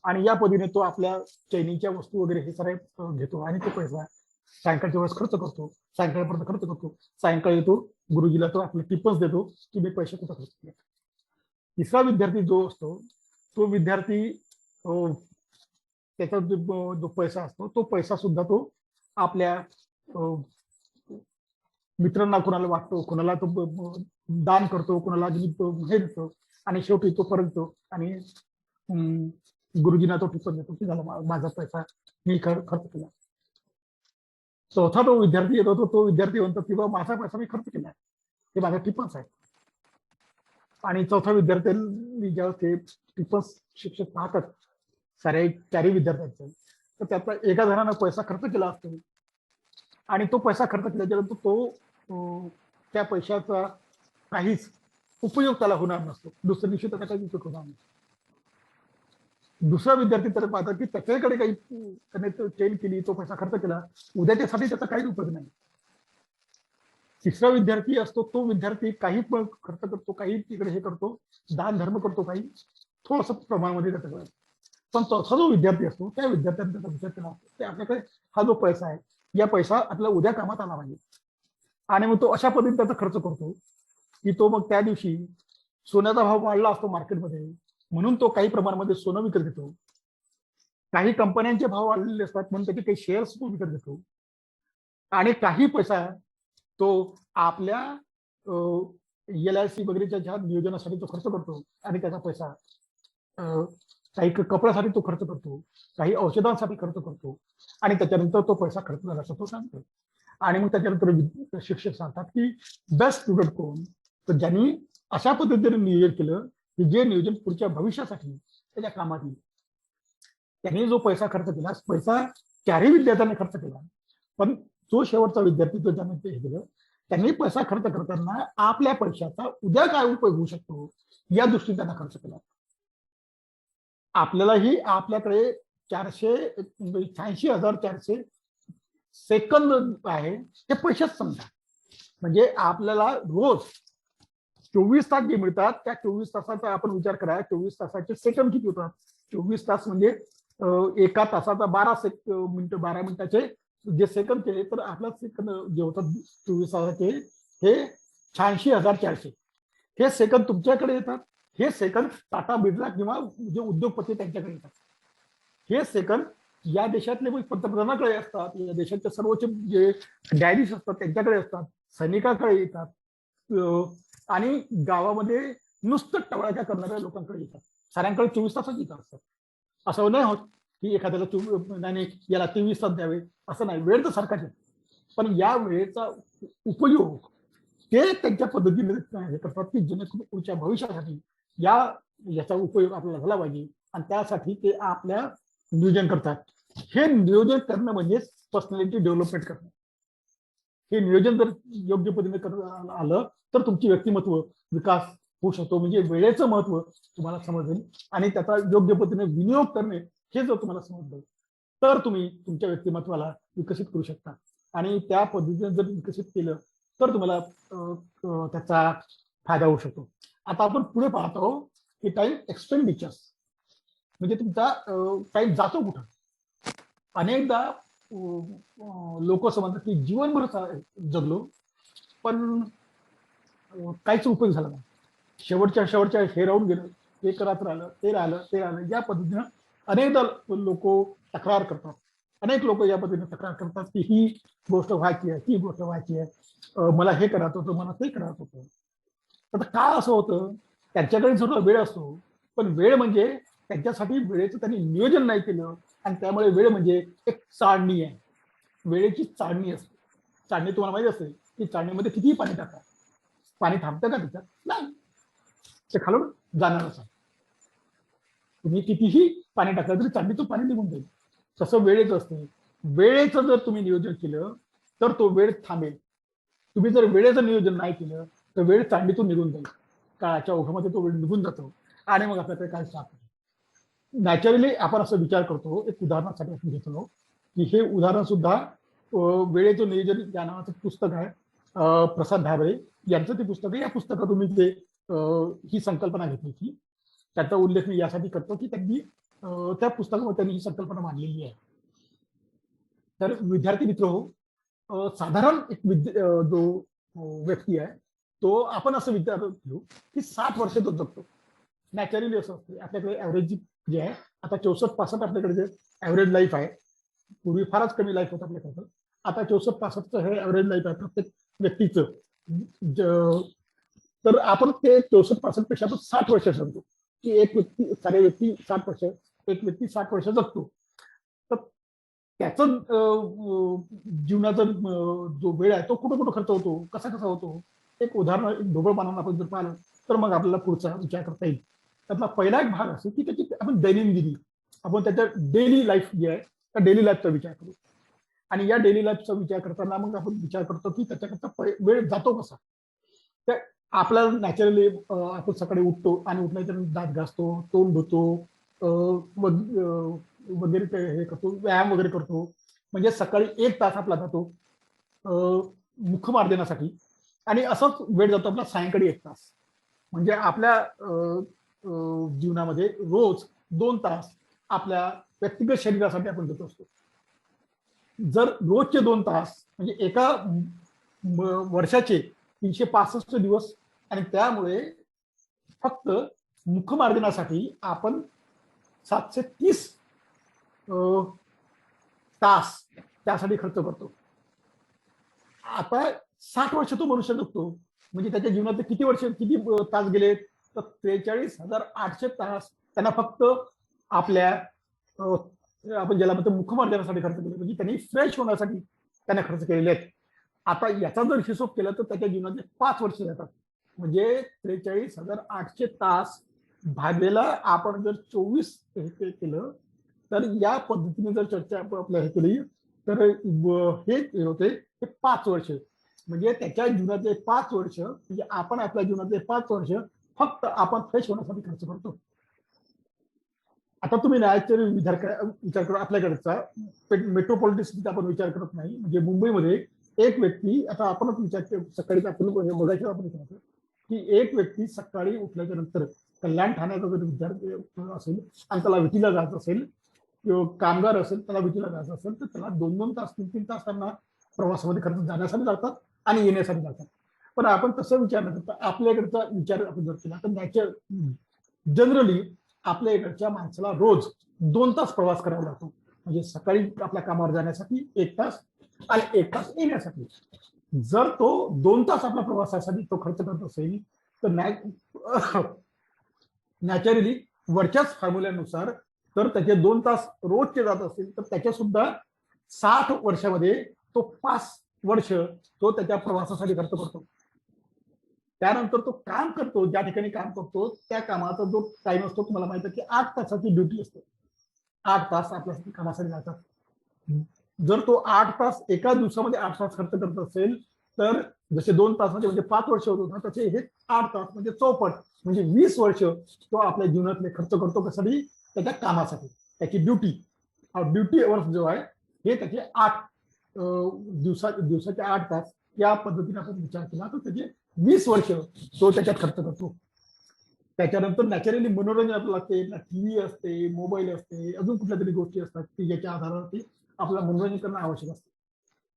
आणि या पद्धतीने तो आपल्या चैनीच्या वस्तू वगैरे हे सारे घेतो आणि तो पैसा सायंकाळच्या वेळेस खर्च करतो, सायंकाळपर्यंत खर्च करतो, सायंकाळी येतो गुरुजीला तो आपले टिप्पच देतो की मी पैसे कुठं खर्च केले. तिसरा विद्यार्थी जो असतो तो विद्यार्थी त्याचा जो पैसा असतो तो पैसा सुद्धा तो आपल्या मित्रांना कोणाला वाटतो, कोणाला तो दान करतो, कोणाला हे देतो आणि शेवटी तो परत येतो आणि गुरुजींना तो टिप्पण देतो की झाला माझा पैसा मी खर्च केला. चौथा तो विद्यार्थी येतो, तो विद्यार्थी म्हणतो की बाबा माझा पैसा मी खर्च केला, हे माझा टिपन्स आहे. आणि चौथा विद्यार्थ्यांनी जेव्हा ते टिपन्स शिक्षक पाहतात सारे 4ही विद्यार्थ्यांचे, तर त्यातला एका जणानं पैसा खर्च केला असतो आणि तो पैसा खर्च केल्याच्यानंतर तो त्या पैशाचा काहीच उपयोग त्याला होणार नसतो. दुसऱ्या दिवशी त्याचा काही उपयोग होणार नाही. दुसरा विद्यार्थी तर पाहतात की त्याच्याकडे काही त्याने चेन केली, तो पैसा खर्च केला, उद्याच्यासाठी त्याचा काही उपयोग नाही. तिसरा विद्यार्थी असतो, तो विद्यार्थी काही पण खर्च करतो, काही तिकडे हे करतो, दान धर्म करतो, काही थोडस प्रमाणामध्ये त्याच्याकडे. पण चौथा जो विद्यार्थी असतो, त्या विद्यार्थ्यांनी त्याचा विचार केला असतो की आपल्याकडे हा जो पैसा आहे, या पैसा आपल्याला उद्या कामात आला पाहिजे. आणि मग तो अशा पद्धतीने त्याचा खर्च करतो की तो मग त्या दिवशी सोन्याचा भाव वाढला असतो मार्केटमध्ये, म्हणून तो काही प्रमाणामध्ये सोनं विकत घेतो. काही कंपन्यांचे भाव वाढलेले असतात म्हणून त्याचे काही शेअर्स तो विकत घेतो. आणि काही पैसा तो आपल्या LIC वगैरेच्या ज्या नियोजनासाठी तो खर्च करतो आणि त्याचा पैसा काही कपड्यासाठी तो खर्च करतो, काही औषधांसाठी खर्च करतो आणि त्याच्यानंतर तो पैसा खर्च झाला असं तो सांगतो. आणि मग त्याच्यानंतर शिक्षक सांगतात की बेस्ट स्टुडंट कोण, तर ज्यांनी अशा पद्धतीने नियोजन केलं की जे नियोजन पुढच्या भविष्यासाठी त्याच्या कामात येईल. त्यांनी जो पैसा खर्च केला, पैसा 4ही विद्यार्थ्यांनी खर्च केला, पण जो शेवटचा विद्यार्थी जो ज्याने ते केलं, त्यांनी पैसा खर्च करताना आपल्या पैशाचा उद्या काय उपयोग होऊ शकतो या दृष्टीने त्यांना खर्च केला. आपल्यालाही आपल्याकडे 486,400 सेकंद आहे, ते पैसेच समजा. म्हणजे आपल्याला रोज 24 तास जे मिळतात, त्या 24 तासाचा आपण विचार करा, 24 तासाचे सेकंद किती होतात. 24 तास म्हणजे एका तासाचा 12 मिनिटं, 12 मिनिटाचे जे सेकंद केले, तर आपला सेकंद जे होतात 24 तासाचे हे 86,400 हे सेकंद तुमच्याकडे येतात. हे सेकंद टाटा बिर्ला किंवा जे उद्योगपती त्यांच्याकडे येतात. हे सेकंद या देशातले पंतप्रधानाकडे असतात, या देशाच्या सर्वोच्च जे न्यायाधीश असतात त्यांच्याकडे असतात, सैनिकाकडे येतात आणि गावामध्ये नुसतं टवाळक्या करणाऱ्या लोकांकडे येतात. साऱ्यांकडे 24 तासच येतात असतात. असं नाही होत की एखाद्याला नाही याला 23 तास द्यावे, असं नाही. वेळ तर सारखाच आहे, पण या वेळेचा उपयोग ते त्यांच्या पद्धतीने हे करतात की जेणेकरून पुढच्या भविष्यासाठी याचा उपयोग आपल्याला झाला पाहिजे आणि त्यासाठी ते आपल्या नियोजन करतात. हे नियोजन करणं म्हणजे पर्सनॅलिटी डेव्हलपमेंट करणं. हे नियोजन जर योग्य पद्धतीने आलं तर तुमची व्यक्तिमत्व विकास होऊ शकतो. म्हणजे वेळेचं महत्व तुम्हाला समजेल आणि त्याचा योग्य पद्धतीने विनियोग करणे हे जर तुम्हाला समजलं तर तुम्ही तुमच्या व्यक्तिमत्वाला विकसित करू शकता. आणि त्या पद्धतीने जर विकसित केलं तर तुम्हाला त्याचा फायदा होऊ शकतो. आता आपण पुढे पाहतो की टाइम एक्सपेंडिचर्स म्हणजे तुमचा टाइम जातो कुठं. अनेकदा लोक समजतात की जीवनभर जगलो पण काहीच उपयोग झाला नाही, शेवटच्या हे राहून गेलं, ते करत राहिलं, ते राहिलं. या पद्धतीनं अनेकदा लोक तक्रार करतात. अनेक लोक या पद्धतीने तक्रार करतात की ही गोष्ट व्हायची आहे, ती गोष्ट व्हायची आहे, मला हे करायचं होतं, मला ते करायचं होतं. आता का असं होतं, त्यांच्याकडे जर वेळ असतो पण वेळ म्हणजे त्यांच्यासाठी वेळेचं त्यांनी नियोजन नाही केलं आणि त्यामुळे वेळ म्हणजे एक चाळणी आहे. वेळेची चाळणी असते. चाळणी तुम्हाला माहिती असते की चाळणीमध्ये कितीही पाणी टाका, पाणी थांबतं का त्याच्यात? नाही, ते खालून जाणारच आहे. तुम्ही कितीही पाणी टाकलं तरी चाळणीतून पाणी निघून जाईल. तसं वेळेचं असते. वेळेचं जर तुम्ही नियोजन केलं तर तो वेळ थांबेल. तुम्ही जर वेळेचं नियोजन नाही केलं तर वेळ चाळणीतून निघून जाईल. काळाच्या ओघामध्ये तो वेळ निघून जातो आणि मग आपल्याकडे काय साथ नाही. नॅचरली आपण असं विचार करतो, एक उदाहरणासाठी आपण घेतलो की हे उदाहरण सुद्धा वेळेचं नियोजन या नावाचं पुस्तक आहे, प्रसाद भाबळे यांचं ते पुस्तक आहे. या पुस्तकातून मी ही संकल्पना घेतली की त्याचा उल्लेख मी यासाठी करतो की त्यांनी त्या पुस्तकामध्ये त्यांनी ही संकल्पना मांडलेली आहे. तर विद्यार्थी मित्र हो, साधारण एक जो व्यक्ती आहे तो आपण असं विचार घेऊ की 60 वर्ष तो जगतो. नॅचरली असं असतं. आपल्याकडे ऍव्हरेज जे आहे आता 64-65 आपल्याकडे जे ऍव्हरेज लाईफ आहे, पूर्वी फारच कमी लाईफ होतं आपल्याकडे, आता 64-65 हे ऍव्हरेज लाईफ आहे प्रत्येक व्यक्तीचं. तर आपण ते 64-65 पेक्षा आपण 60 वर्ष जगतो की एक व्यक्ती, सारे व्यक्ती 60 वर्ष, एक व्यक्ती 60 वर्ष जगतो. तर त्याचं जीवनाचा जो वेळ आहे तो कुठं कुठं खर्च होतो, कसा कसा होतो, एक उदाहरण एक ढोबळमानानं आपण जर पाहिलं तर मग आपल्याला पुढचा विचार करता येईल. त्यातला पहिला एक भाग असतो की त्याची आपण दैनंदिनी, आपण त्याच्या डेली लाईफ जे आहे त्या डेली लाईफचा विचार करू. आणि या डेली लाईफचा विचार करताना मग आपण विचार करतो की त्याच्याकरता वेळ जातो कसा. तर आपल्याला नॅचरली आपण सकाळी उठतो आणि उठल्याच्या दात घासतो, तोंड धुतो, वगैरे हे करतो, व्यायाम वगैरे करतो. म्हणजे सकाळी 1 तास आपला जातो मुखमार्जनासाठी, आणि असंच वेळ जातो आपला सायंकाळी 1 तास. म्हणजे आपल्या जीवनामध्ये रोज 2 तास आपल्या व्यक्तिगत शरीरासाठी आपण देत असतो. जर रोजचे 2 तास म्हणजे एका वर्षाचे 365 दिवस, आणि त्यामुळे फक्त मुखमार्जनासाठी आपण 730 तास त्यासाठी खर्च करतो. आता 60 वर्ष तो मनुष्य जगतो, म्हणजे त्याच्या जीवनात किती वर्ष किती तास गेले, तर 43,800 तास त्यांना फक्त आपल्या आपण ज्याला म्हणतो मुखमार्जनासाठी खर्च केले, म्हणजे त्यांनी फ्रेश होण्यासाठी त्यांना खर्च केलेले आहेत. आता याचा जर हिशोब केला तर त्याच्या जीवनाचे 5 वर्ष जातात, म्हणजे 43,800 तास भागलेला आपण जर 24 हे केलं, तर या पद्धतीने जर चर्चा आपल्या हे केली तर हे होते ते 5 वर्ष. म्हणजे त्याच्या जीवनातले 5 वर्ष, म्हणजे आपण आपल्या जीवनातले 5 वर्ष फक्त आपण फ्रेश होण्यासाठी खर्च करतो. आता तुम्ही न्यायाचे विचार करा आपल्याकडचा मेट्रोपॉलिटन सिटीचा आपण विचार करत नाही. म्हणजे मुंबईमध्ये एक व्यक्ती, आता आपणच विचार सकाळी आपण बघायचं आपण विचारतो की एक व्यक्ती सकाळी उठल्याच्या नंतर कल्याण ठाण्याचा जर विद्यार्थी असेल आणि त्याला विटीला जायचं असेल, किंवा कामगार असेल त्याला विटीला जायचं असेल, तर त्याला 2-2 तास 3-3 तास त्यांना प्रवासामध्ये खर्च जाण्यासाठी जातात आणि येण्यासाठी जातात. पण आपण तसं विचार न करता आपल्याकडचा विचार आपण जर केला तर जनरली आपल्या इकडच्या माणसाला रोज 2 तास प्रवास करावा लागतो. म्हणजे सकाळी आपल्या कामावर जाण्यासाठी 1 तास आणि 1 तास येण्यासाठी. जर तो 2 तास आपल्या प्रवासासाठी तो खर्च करत असेल तर नॅचरली वरच्याच फॉर्म्युल्यानुसार तर त्याचे 2 तास रोजचे जात असतील तर त्याच्या सुद्धा 60 वर्षामध्ये तो 5 वर्ष तो त्याच्या प्रवासासाठी खर्च करतो. त्यानंतर तो काम करतो, ज्या ठिकाणी काम करतो त्या कामाचा जो टाइम असतो तुम्हाला माहिती आहे की 8 तासाची ड्युटी असते. 8 तास आपल्यासाठी कामासाठी जातात. जर तो 8 तास एका दिवसामध्ये 8 तास खर्च करत असेल तर जसे 2 तासाचे म्हणजे 5 वर्ष होत ना, तसे हे 8 तास म्हणजे चौपट, म्हणजे 20 वर्ष तो आपल्या जीवनातले खर्च करतो कशासाठी, त्याच्या कामासाठी, त्याची ड्युटी अवर्स जो आहे हे त्याचे 8 दिवसाचे 8 तास या पद्धतीने आपण विचार केला तर त्याचे 20 वर्ष तो त्याच्यात खर्च करतो. त्याच्यानंतर नॅचरली मनोरंजन आपल्याला लागते, टीव्ही असते, मोबाईल असते, अजून कुठल्या तरी गोष्टी असतात की ज्याच्या आधारावरती आपल्याला मनोरंजन करणं आवश्यक असते.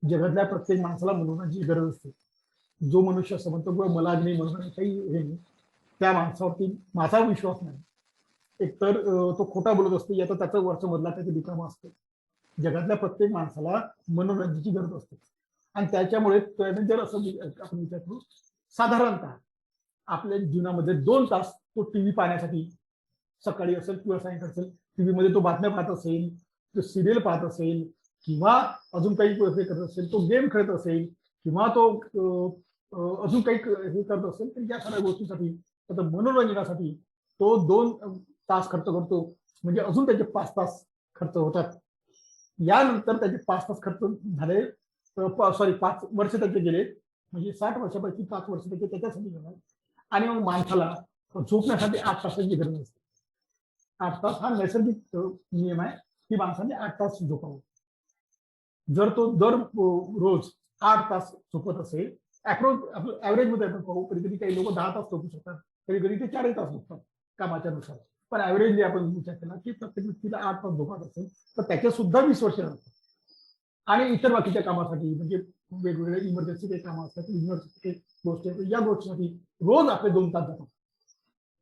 जगातल्या प्रत्येक माणसाला मनोरंजनाची गरज असते. जो मनुष्य असं म्हणतो किंवा मला नाही मनोरंजन काही हे नाही, त्या माणसावरती माझा विश्वास नाही. एकतर तो खोटा बोलत असतो, याचा त्याचं वर्ष मधला त्याचं रिकामं असतं. जगातल्या प्रत्येक माणसाला मनोरंजनाची गरज असते, आणि त्याच्यामुळे जर असं आपण विचार करू, साधारणतः आपल्या जीवनामध्ये 2 तास तो टीव्ही पाहण्यासाठी, सकाळी असेल किंवा सायंकाळी असेल, टीव्ही मध्ये तो बातम्या पाहत असेल, तो सिरियल पाहत असेल, किंवा अजून काही हे करत असेल, तो गेम खेळत असेल, किंवा तो अजून काही हे करत असेल, तर या सगळ्या गोष्टीसाठी मनोरंजनासाठी तो 2 तास खर्च करतो. म्हणजे अजून त्याचे 5 तास खर्च होतात. यानंतर त्याचे 5 तास खर्च झाले, सॉरी 5 वर्ष त्याचे गेले, म्हणजे 60 वर्षापैकी 5 वर्ष त्याच्यासाठी गेला. आणि मग माणसाला झोपण्यासाठी 8 तासाची गरज असते. 8 तास हा नैसर्गिक नियम आहे की माणसाने 8 तास झोपावं. जर तो दर रोज 8 तास झोपत असेल, ऍव्हरेज मध्ये आपण पाहू, कधी कधी काही लोक 10 तास झोपू शकतात, कधी कधी ते 4 तास झोपतात कामाच्या नुसार. पण ऍव्हरेजली आपण विचार केला की प्रत्येक व्यक्तीला 8 तास झोपत असेल तर त्याचे सुद्धा 20 वर्ष लागतात. आणि इतर बाकीच्या कामासाठी, म्हणजे वेगवेगळे इमर्जन्सी काही कामं असतात, युनिव्हर्सिटी गोष्टी असतात, या गोष्टीसाठी रोज आपले 2 तास जातात,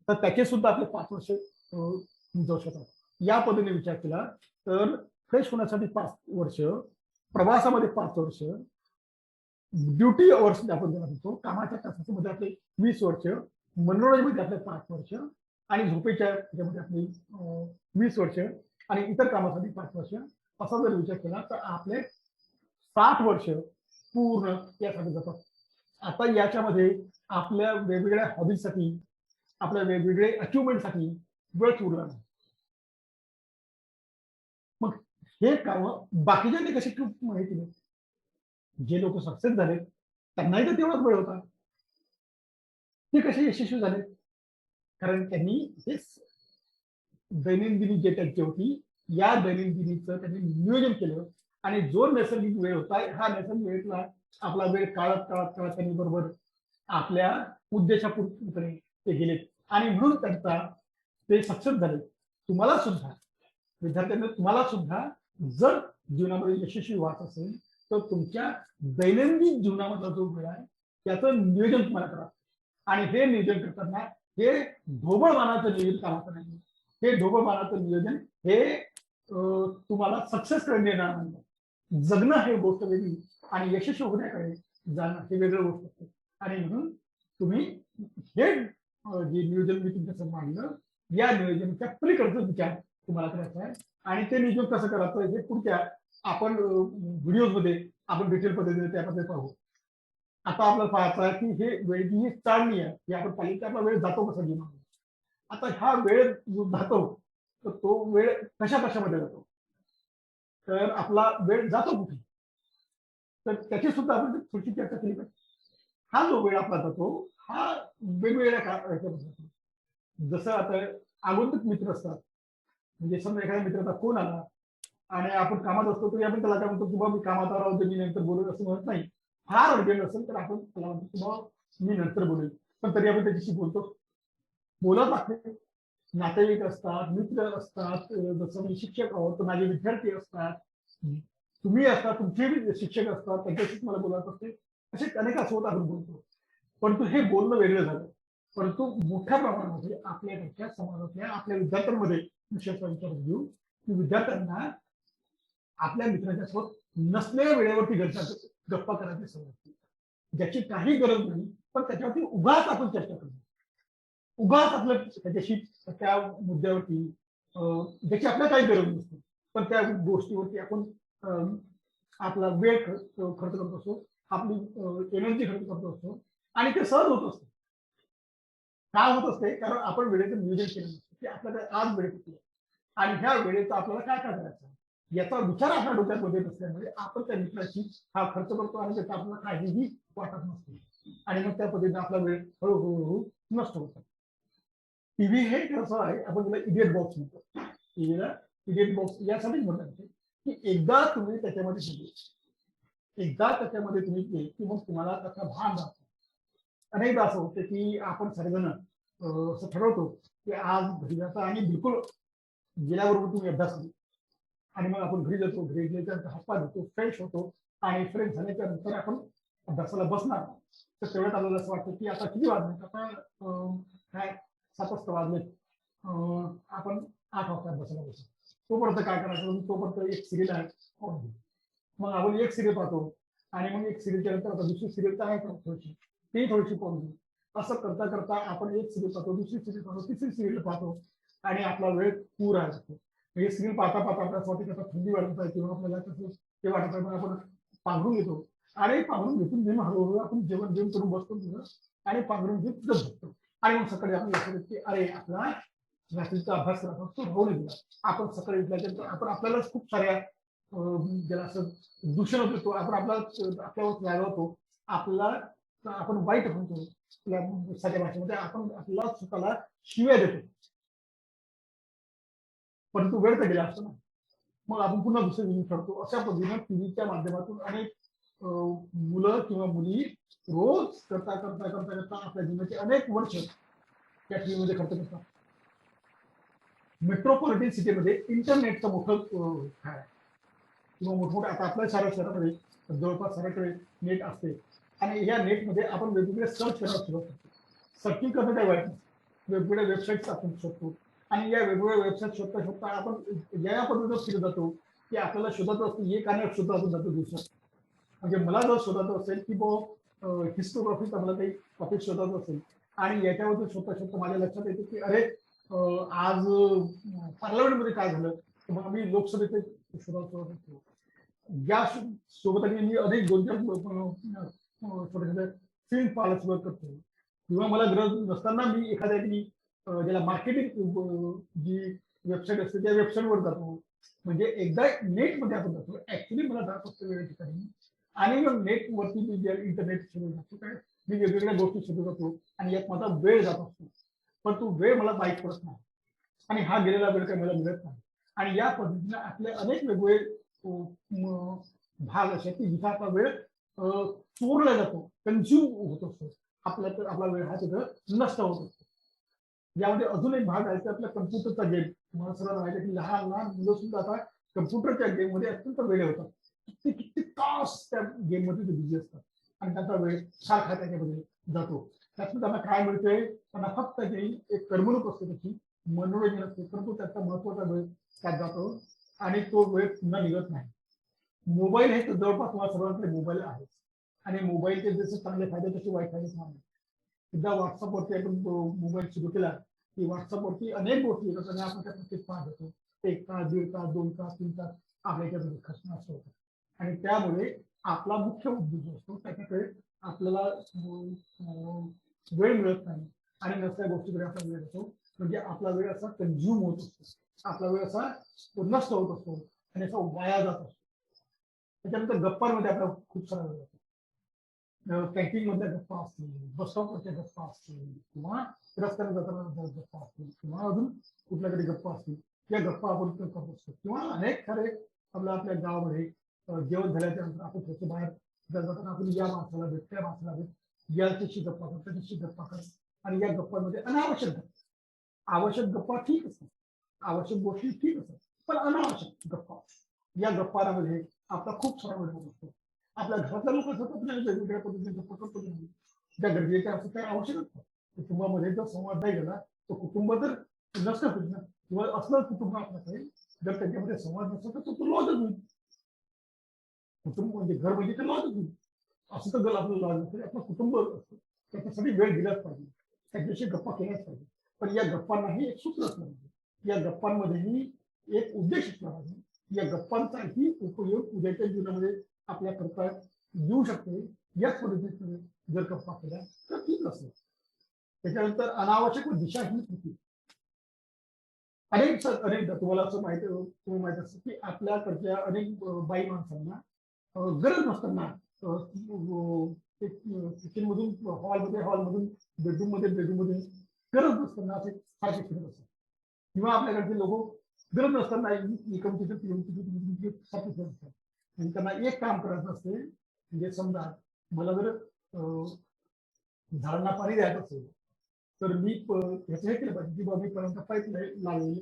तर त्याचे सुद्धा आपले 5 वर्ष जाऊ शकतात. या पद्धतीने विचार केला तर फ्रेश होण्यासाठी 5 वर्ष, प्रवासामध्ये 5 वर्ष, ड्युटी अवर्स आपण ज्याला म्हणतो, कामाच्या तासामध्ये आपले 20 वर्ष, मनोरंजनामध्ये आपले 5 वर्ष, आणि झोपेच्या ह्याच्यामध्ये आपली 20 वर्ष, आणि इतर कामासाठी 5 वर्ष, असा जर विचार केला तर आपले 60 वर्ष पूर्ण यासाठी जातात. आता याच्यामध्ये आपल्या वेगवेगळ्या हॉबीसाठी, आपल्या वेगवेगळे अचिव्हमेंटसाठी वेळ उरला नाही. मग हे काम बाकीच्यांनी कशी माहिती नाही. जे लोक सक्सेस झाले त्यांनाही तर तेवढाच वेळ होता. ते कसे यशस्वी झाले? कारण त्यांनी हे दैनंदिनी जे त्यांची होती, या दैनंदिनीचं त्यांनी नियोजन केलं आणि जो नैसर्गिक वेळ होता, हा नैसर्गिक वेळेतला आपला वेळ काढत काढत काढत त्यांनी बरोबर आपल्या उद्देशापूर्तीकडे ते गेले आणि म्हणून त्यांचा ते सक्सेस झाले. तुम्हाला सुद्धा, विद्यार्थ्यांना तुम्हाला सुद्धा जर जीवनामध्ये यशस्वी व्हायचं असेल तर तुमच्या दैनंदिन जीवनामधला जो वेळ आहे त्याचं नियोजन तुम्हाला करा. आणि हे नियोजन करताना हे ढोबळमानाचं नियोजन करायचं नाही. हे ढोबळमानाचं नियोजन हे तुम्हाला सक्सेस कडे येणार नाही. जगणं हे गोष्ट वेगळी आणि यशस्वी होण्याकडे जाणं हे वेगळं गोष्ट असते. आणि म्हणून तुम्ही हे जे नियोजन मी तुमच्यासमोर मांडलं, या नियोजनाच्या पलीकडचा विचार तुम्हाला करायचा आहे. आणि ते नियोजन कसं करायचं हे पुढच्या आपण व्हिडिओमध्ये आपण डिटेल पद्धतीने त्यामध्ये पाहू. आता आपल्याला पाहायचं आहे की हे वेळेची जी चालणी आहे ही आपण पाहिली की आपला वेळ जातो कसा जीवनामध्ये. आता हा वेळ जो जातो तर तो वेळ कशा कशामध्ये जातो, तर आपला वेळ जातो कुठे, तर त्याची सुद्धा आपण थोडीशी चर्चा केली पाहिजे. हा जो वेळ आपला जातो हा वेगवेगळ्या ह्याच्यामध्ये जातो. जसं आता आगंतुक मित्र असतात, म्हणजे समजा एखाद्या मित्राचा फोन आला आणि आपण कामात असतो तरी आपण त्याला काय म्हणतो की बाबा मी कामात राहू दे, मी नंतर बोलू असं म्हणत नाही. फार अर्जंट असेल तर आपण त्याला म्हणतो की बाबा मी नंतर बोलेल, पण तरी आपण त्याच्याशी बोलतो, बोलत लागते. नातेवाईक असतात, मित्र असतात, जसं मी शिक्षक आहोत तर माझे विद्यार्थी असतात, तुम्ही असता, तुमचे शिक्षक असतात, त्यांच्याशीच मला बोलायचं असते. असे अनेक असोत आपण बोलतो. परंतु हे बोलणं वेगळं झालं. परंतु मोठ्या प्रमाणामध्ये आपल्यापेक्षा समाजातल्या आपल्या विद्यार्थ्यांमध्ये विशेषतः विचार घेऊ की विद्यार्थ्यांना आपल्या मित्राच्या सोबत नसलेल्या वेळेवरती गप्पा करायची सवय असते, ज्याची काही गरज नाही, पण त्याच्यावरती उगाच आपण चर्चा करतो. उगाच आपलं त्याच्याशी त्या मुद्द्यावरती ज्याची आपल्याला काही गरज नसते, पण त्या गोष्टीवरती आपण आपला वेळ खर्च करत असतो, आपली एनर्जी खर्च करत असतो आणि ते सहज होत असते. काय होत असते, कारण आपण वेळेचं नियोजन केलं नसतं की आपल्याकडे आज वेळ किती आहे आणि ह्या वेळेचं आपल्याला काय काय करायचं याचा विचार आपल्या डोक्यामध्ये नसल्यामुळे आपण त्या मित्राशी हा खर्च करतो आणि त्याचा आपल्याला काहीही वाटत नसते आणि मग त्या पद्धतीने आपला वेळ हळूहळू नष्ट होतो. टीव्ही हे कसं आहे, आपण त्याला इडियट बॉक्स म्हणतो. टीव्हीला इडियट बॉक्स यासाठी म्हणतात की एकदा तुम्ही त्याच्यामध्ये गेले, एकदा त्याच्यामध्ये तुम्ही गेले की मग तुम्हाला त्याचा भान राहतो. अनेकदा असं होतं की आपण सर्वजण असं ठरवतो की आज घरी जाता आणि बिलकुल गेल्याबरोबर तुम्ही अभ्यास करू आणि मग आपण घरी जातो, घरी गेल्यानंतर हातपाय धुतो, फ्रेश होतो आणि फ्रेश झाल्याच्या नंतर आपण अभ्यासाला बसणार. तर तेवढ्यात आपल्याला असं वाटतं की आता किती वाजले, आता काय 7 वाजता वाजले, आपण 8 वाजता अभ्यासाला बसू. तोपर्यंत काय करायचं, तोपर्यंत एक सिरियल आहे, मग आपण एक सिरियल पाहतो आणि मग एक सिरियलच्या नंतर आता दुसरी सिरियल काय थोडीशी ती थोडीशी पाहून असं करता करता आपण एक सिरियल पाहतो, दुसरी सिरियल पाहतो, तिसरी सिरियल पाहतो आणि आपला वेळ पुरा जातो. हे सिरियल पाहता पाहता आपल्याला वाटतं त्याचा थंडी वाढत आहे किंवा आपल्याला कसं ते वाटत आहे, मग आपण पांघरून घेतो आणि पांघरून घेतून घेऊन हळूहळू आपण जेवण जेवण करून बसतो तिथं आणि पांघरून घेऊन तिथं बसतो आणि मग सकाळी आपण लक्षात येते की अरे आपला रात्रीचा अभ्यास करायचा तो राहून गेला. आपण सकाळी उठल्यानंतर आपण आपल्यालाच खूप साऱ्या ज्याला असं दूषण देतो, आपण आपल्यावर रागवतो, आपल्याला आपण वाईट म्हणतो, साध्या भाषेमध्ये आपण आपल्याला स्वतःला शिव्या देतो. परंतु वेळ तर गेला असतो ना, मग आपण पुन्हा दुसरं घेऊन ठरतो. अशा पद्धतीने टीव्हीच्या माध्यमातून अनेक मुलं किंवा मुली रोज करता करता करता करता आपल्या जीवनाचे अनेक वर्ष त्या टीव्हीमध्ये खर्च करतात. मेट्रोपॉलिटन सिटीमध्ये इंटरनेटचं मोठं काय किंवा मोठमोठ्या आता आपल्या साऱ्या शहरामध्ये जवळपास सगळ्याकडे नेट असते आणि या नेटमध्ये आपण वेगवेगळे सर्च करायला सुरुवात करतो. सर्चिंग करणं काय वाईट नाही, वेगवेगळ्या वेबसाईट्स आपण शोधतो आणि या वेगवेगळ्या वेबसाईट शोधता शोधता आपण या पद्धतीनं फिरत जातो की आपल्याला शोधायचं असतं एक आणि एक शोधत जातो दुसरं. म्हणजे मला जर शोधायचं असेल की हिस्टोग्राफीचा मला काही टॉपिक शोधायचं असेल आणि याच्यावरती शोधता शोधता माझ्या लक्षात येते की अरे आज पार्लमेंटमध्ये काय झालं, मग मी लोकसभेचे सुरुवात करत होतो. या सोबत आणि मी अनेक 2-4 छोटे छोटे फिल्म पाहायला सुरुवात करतो किंवा मला गरज नसताना मी एखाद्या ज्याला मार्केटिंग जी वेबसाईट असते त्या वेबसाईटवर जातो. म्हणजे एकदा नेटमध्ये आपण जातो. ऍक्च्युली मला जात असतो वेगळ्या ठिकाणी आणि मग नेटवरती मी जे इंटरनेट सुरू जातो काय मी वेगवेगळ्या गोष्टी सुरू करतो आणि यात माझा वेळ जात असतो. पण तो वेळ मला माहीत पडत नाही आणि हा गेलेला वेळ काही मला मिळत नाही. आणि या पद्धतीने आपले अनेक वेगवेगळे भाग असे की जिथे आपला वेळ चोरला जातो, कन्झ्युम होत असतो. आपला वेळ हा तिथं नष्ट होत असतो. यामध्ये अजून एक भाग आहे की आपल्या कम्प्युटरचा गेम. तुम्हाला सर्वांना माहिती आहे की लहान लहान मुलं सुद्धा आता कम्प्युटरच्या गेममध्ये अत्यंत वेळ होतात. किती किती तास त्या गेममध्ये ते बिझी असतात आणि त्यांचा वेळ सारखा त्याच्यामध्ये जातो. त्यातून त्यांना काय मिळतंय? त्यांना फक्त एक करमणूक असते त्याची, मनोरंजन असते, परंतु त्याचा महत्वाचा वेळ त्यात जातो आणि तो वेळ पुन्हा निघत नाही. मोबाईल हे तर जवळपास तुम्हाला सर्वांकडे मोबाईल आहे आणि मोबाईलचे जसे चांगले फायदे तसे वाईट फायदे नाही. एकदा व्हॉट्सअपवरती आपण मोबाईल सुरू केला की व्हॉट्सअपवरती अनेक गोष्टी येतात आणि आपण त्या प्रत्येक पाहत होतो. 1 तास, 1.5 तास, 2 तास, 3 तास आपल्या याच्यामध्ये खर्च नष्ट होतो आणि त्यामुळे आपला मुख्य उद्देश जो असतो त्याच्याकडे आपल्याला वेळ मिळत नाही आणि नसल्या गोष्टीकडे आपला वेळ होतो. म्हणजे आपला वेळ असा कन्झ्युम होत असतो, आपला वेळ असा नष्ट होत असतो आणि असा वाया जात असतो. त्याच्यानंतर गप्पांमध्ये आपला खूप सारा वेळ जातो. कॅन्टीन मधल्या गप्पा असतील, बस स्टॉपवरच्या गप्पा असतील किंवा रस्त्याने जाताना गप्पा असतील किंवा अजून कुठल्या तरी गप्पा असतील, या गप्पा आपण करत असतो किंवा अनेक सारे आपल्या गावामध्ये जेवण झाल्याच्या नंतर आपण थोडं बाहेर जाताना आपण या माणसाला भेट, त्या माणसाला भेट, याच्याशी गप्पा कर, त्याच्याशी गप्पा कर आणि या गप्पांमध्ये अनावश्यक गप्पा, आवश्यक गप्पा ठीक असतात, आवश्यक गोष्टी ठीक असतात, पण अनावश्यक गप्पा या गप्पांमध्ये आपला खूप सारा वेळ होत असतो. आपल्या घरातल्या लोक सतत वेगवेगळ्या पद्धतीने गप्पा करतो ज्या गरजेच्या असं काही आवश्यक असतं. कुटुंबामध्ये जर संवाद नाही गेला तर कुटुंब तर नष्ट होईल ना किंवा असलं कुटुंब आपलं काही जर त्याच्यामध्ये संवाद नसतो तर तो लॉजच होईल. कुटुंब म्हणजे घर म्हणजे ते लॉजच होईल. असं तर जर आपलं लॉज नसेल आपलं कुटुंब असतं त्याच्यासाठी वेळ दिलाच पाहिजे, त्याच्याशी गप्पा केल्याच पाहिजे. पण या गप्पांनाही एक सूत्र असलं पाहिजे, या गप्पांमध्येही एक उद्देश असला पाहिजे. या गप्पांचाही उपयोग उद्याच्या जीवनामध्ये आपल्या करता येऊ शकते. याच पद्धतीने जर गप्पा केल्या तर ठीक असेल. त्याच्यानंतर अनावश्यक दिशाहीन कृती. अनेकदा तुम्हाला असं तुम्हाला माहित असतं की आपल्याकडच्या अनेक बाई माणसांना गरज नसताना किचन मधून हॉलमधून बेडरूम मध्ये गरज नसताना असे सारखे फिरत असतात किंवा आपल्याकडचे लोक गरज नसताना इकडून तिथे सारखे फिरत असतात. आणि त्यांना एक काम करायचं असते म्हणजे समजा मला जर झाडांना पाणी द्यायचं असेल तर मी ह्याचं हे केलं पाहिजे की बाबा मी पर्यंत पाईप लावली,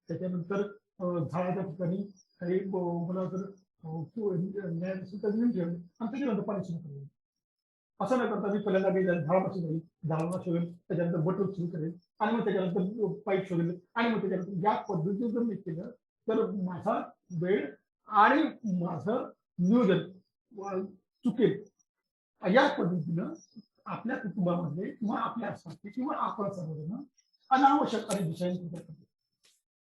त्याच्यानंतर झाडाच्या ठिकाणी काही मला जर ठेवलं आणि त्याच्यानंतर पाणी सुरू करेल. असं न करता मी पहिल्यांदा मी झाडापासून जाईल, झाडाला शोधेल, त्याच्यानंतर बटन सुरू करेल आणि मग त्याच्यानंतर पाईप शोधेल आणि मग त्याच्यानंतर या पद्धतीने जर मी केलं तर माझा वेळ आणि माझं नियोजन चुकेल. या पद्धतीनं आपल्या कुटुंबामध्ये किंवा आपल्या आसपासचे किंवा आपण सर्वजण अनावश्यक आणि दिशाहीन करतो.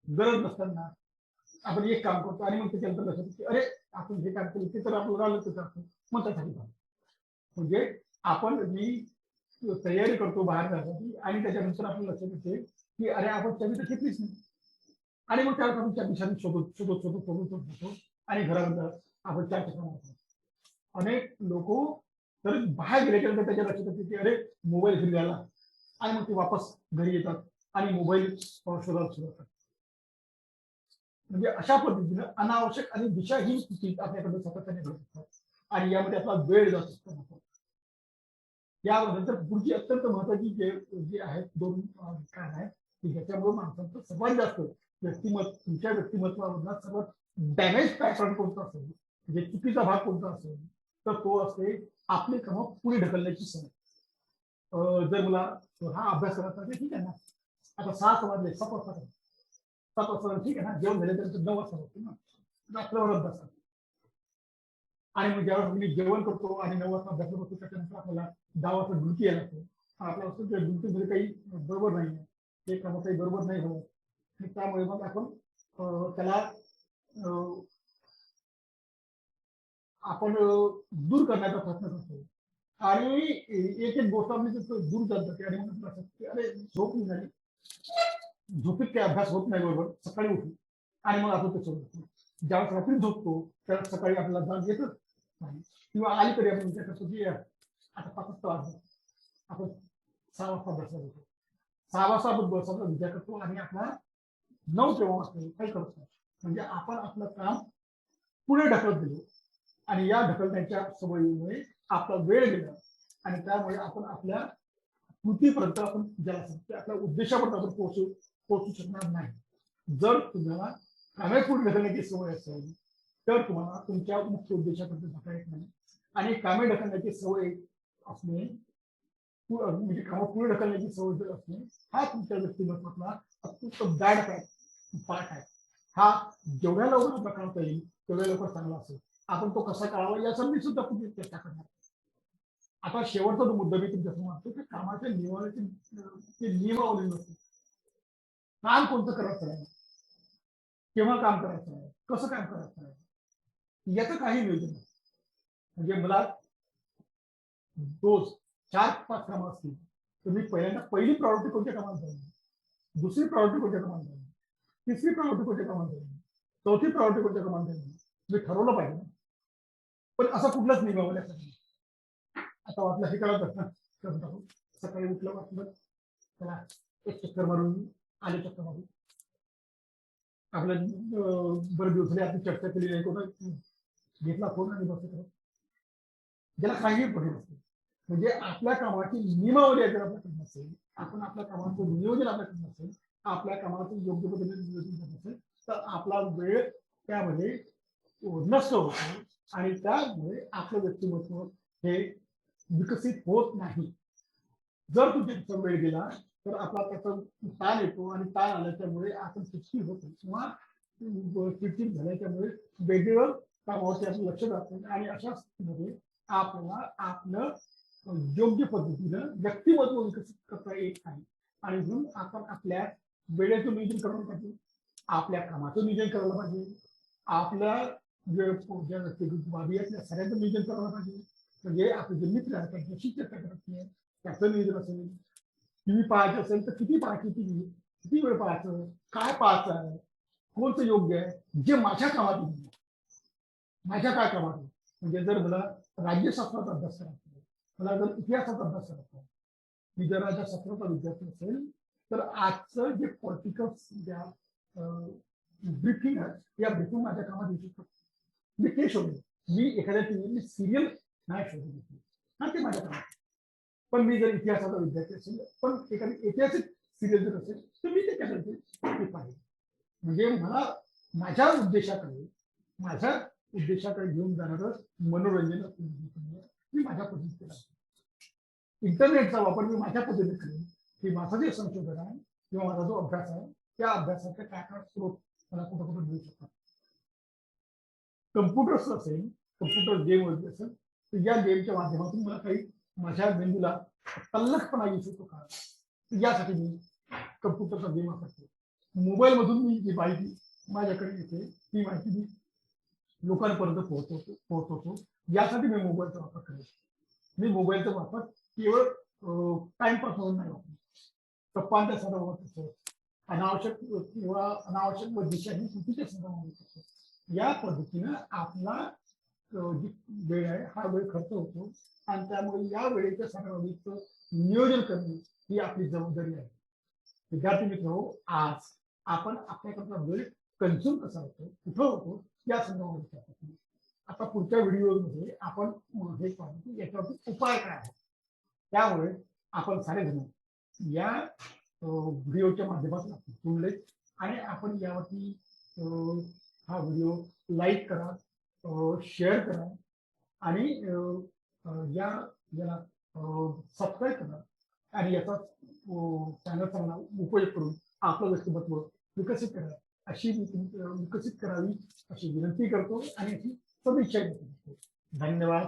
गरज नसताना आपण एक काम करतो आणि मग त्याच्यानंतर लक्षात येतं की अरे आपण जे काम केलं ते तर आपलं राहिलं तर करतो मग त्यासाठी काम. म्हणजे आपण जी तयारी करतो बाहेर जाण्यासाठी आणि त्याच्यानंतर आपलं लक्षात येते की अरे आपण चाबी तर घेतलीच नाही आणि मग त्यावेळेस आपण त्या दिशाने शोधतो आणि घरानंतर आपण 4 ठिकाणी होतो. अनेक लोक तर बाहेर गेल्याच्यानंतर त्याच्या लक्षात येते की अरे मोबाईल घरी आला आणि मग ते वापस घरी येतात आणि मोबाईल शोधायला सुरू करतात. म्हणजे अशा पद्धतीनं अनावश्यक आणि दिशाहीन चुकी आपल्याकडे सातत्याने घडत असतात आणि यामध्ये आपला वेळ जात असतो. यानंतर पुढची अत्यंत महत्वाची जी आहेत 2 कारण आहेत की ज्याच्यामुळे माणसांचं सर्वात जास्त तुमच्या व्यक्तिमत्वामधला सर्वात डॅमेज पॅटर्न कोणता असेल, म्हणजे चुकीचा भाग कोणता असेल तर तो असते आपली कामं पुढे ढकलण्याची सवय. जर मला हा अभ्यास करायचा आहे ठीक आहे ना, आता 6 वाजले 7 वाजता 7 वाजता ठीक आहे ना, जेवण झाल्यानंतर 9 वाजता होतो ना, रात्रभर अभ्यास आणि मग ज्यावेळेस मी जेवण करतो आणि 9 वाजता अभ्यास करतो त्याच्यानंतर आपल्याला 10 वाजता ड्युटी यायला लागतो. आपल्याला असं ड्युटीमध्ये काही बरोबर नाही आहे, ते काम काही बरोबर नाही होत आणि त्यामुळे मग आपण त्याला आपण दूर करण्याचा प्रयत्न करतो आणि एक एक गोष्ट आपली दूर जात आणि म्हणत की अरे झोप निघाली, झोपेत काही अभ्यास होत नाही बरोबर, सकाळी उठू आणि मग आपण ते सोडतो. ज्यावेळेस रात्री झोपतो त्यावेळेस सकाळी आपल्याला जाग येतच नाही, किंवा आली तरी आपण विचार करतो की आता 5 वाजता वाजता आपण 6 वाजता बसला जातो, 6 वाजता आपण बसायचा विचार करतो आणि आपला 9 केव्हा वाजता काही करत नाही. म्हणजे आपण आपलं काम पुढे ढकलत गेलो आणि या ढकलण्याच्या सवयीमुळे आपला वेळ गेला आणि त्यामुळे आपण आपल्या कृतीपर्यंत आपण ज्याला सांगतो आपल्या उद्देशापर्यंत आपण पोहोचू शकणार नाही. जर तुम्हाला कामे पुढे ढकलण्याची सवय असेल तर तुम्हाला तुमच्या मुख्य उद्देशापर्यंत जाता येत नाही. आणि कामे ढकलण्याची सवय असणे म्हणजे कामं पुढे ढकलण्याची सवय जर असणे हा तुमच्या व्यक्तिमत्वातला अत्यंत बॅड पार्ट आहे. हा जेवढ्या लवकर आपला काढता येईल तेवढ्या लवकर चांगला असेल. आपण तो कसा काढावा याचा मी सुद्धा पुढे चर्चा करणार. आता शेवटचा जो मुद्दा मी तुमच्यासमोर मांडतो की कामाच्या नियमावली नसते. काम कोणतं करायचं आहे, केव्हा काम करायचं आहे, कसं काम करायचं आहे याचं काही नियोजन नाही. म्हणजे मला रोज 4-5 कामं असतील तर मी पहिल्यांदा पहिली प्रायोरिटी कोणत्या कामाला जाईल, दुसरी प्रायोरिटी कोणत्या कामाला जाईल, तिसरी प्रायोरिटी कोणत्या कामाला जाईल, चौथी प्रायोरिटी कोणत्या कामाला जाईल मी ठरवलं पाहिजे. पण असं कुठलंच नियमावल्या नाही. आता वाटलं हे कळत सकाळी उठलं वाटलं त्याला एक चक्कर मारून आले, चक्कर मारून आपलं बरं दिवस झाले आपण चर्चा केली नाही, कोणा घेतला फोन आणि बसत ज्याला काही पडलं नसते. म्हणजे आपल्या कामाची नियमावली जर आपल्याकडे नसेल, आपण आपल्या कामाचं नियोजन आपल्याकडे नसेल, आपल्या कामाचं योग्य पद्धतीने नियोजन करत नसेल तर आपला वेळ त्यामध्ये नष्ट होतो आणि त्यामुळे आपलं व्यक्तिमत्व हे विकसित होत नाही. जर तुमच्या वेळ गेला तर आपला त्याचा ताण येतो आणि ताण आल्याच्यामुळे आपण चिडचिड होतो किंवा चिडचिड झाल्याच्यामुळे वेगवेगळं कामावरती आपलं लक्ष जातं आणि अशा स्थितीमध्ये आपल्याला आपलं योग्य पद्धतीनं व्यक्तिमत्व विकसित करता येत नाही. आणि म्हणून आपण आपल्या वेळेचं नियोजन करायला पाहिजे, आपल्या कामाचं नियोजन करायला पाहिजे, आपल्या ज्या व्यक्तिगत बाबी आहेत त्या सगळ्यांचं नियोजन करायला पाहिजे. म्हणजे आपले जे मित्र आहेत त्यांच्याशी चर्चा करायची आहे त्याचं नियोजन असेल, टीव्ही पाहायचं असेल तर किती पाहायची टीव्ही, किती वेळ पाहायचं, काय पाहायचं आहे, कोणतं योग्य आहे, जे माझ्या कामात येईल, माझ्या काय कामात येईल. म्हणजे जर मला राज्यशास्त्राचा अभ्यास करायचा आहे, मला जर इतिहासाचा अभ्यास करायचा आहे, मी जर राज्यशास्त्राचा विद्यार्थी असेल तर आजचं जे पॉलिटिकल ज्या ब्रीफिंग आहे या ब्रीफिंग माझ्या कामात येऊ शकतो. मी ते शोधेन, मी एखाद्या टीव्ही सिरियल नाही शोधू शकतो हा ते माझ्या कामात. पण मी जर इतिहासाचा विद्यार्थी असेल पण एखादी ऐतिहासिक सिरियल जर असेल तर मी ते पाहिजे. म्हणजे मला माझ्या उद्देशाकडे घेऊन जाणारं मनोरंजन मी माझ्या पद्धतीने इंटरनेटचा वापर मी माझ्या पद्धतीने करेन की माझं जे संशोधन आहे किंवा माझा जो अभ्यास आहे त्या अभ्यासाचे काय काय स्रोत मला कुठं कुठं मिळू शकतात. कम्प्युटर्स असेल, कम्प्युटर गेम वगैरे असेल तर या गेमच्या माध्यमातून मला काही माझ्या मेंदूला तल्लखपणा येऊ शकतो का, यासाठी मी कम्प्युटरचा गेम वापरतो. मोबाईल मधून मी जी माहिती माझ्याकडे येते ती माहिती मी लोकांपर्यंत पोहोचवतो यासाठी मी मोबाईलचा वापर करेन. मी मोबाईलचा वापर केवळ टाइमपास म्हणून नाही वापरत, गप्पांच्या संदर्भात अनावश्यक किंवा अनावश्यक व दिशाही चुकीच्या संदर्भात या पद्धतीनं आपला जी वेळ आहे हा वेळ खर्च होतो आणि त्यामुळे या वेळेच्या संदर्भात नियोजन करणे ही आपली जबाबदारी आहे. विद्यार्थी मित्र, आज आपण आपल्याकडचा वेळ कन्झ्युम कसा होतो, कुठं होतो या संदर्भात आता पुढच्या व्हिडिओमध्ये आपण हे पाहू की याच्यावरती उपाय काय आहे. त्यामुळे आपण सारेजण या व्हिडिओच्या माध्यमातून बोलले आणि आपण यावरती हा व्हिडिओ लाईक करा, शेअर करा आणि याला सबस्क्राईब करा आणि याचा चांगला उपयोग करून आपलं व्यक्तिमत्व विकसित करावी अशी विनंती करतो आणि अशी सदिच्छा करतो. धन्यवाद.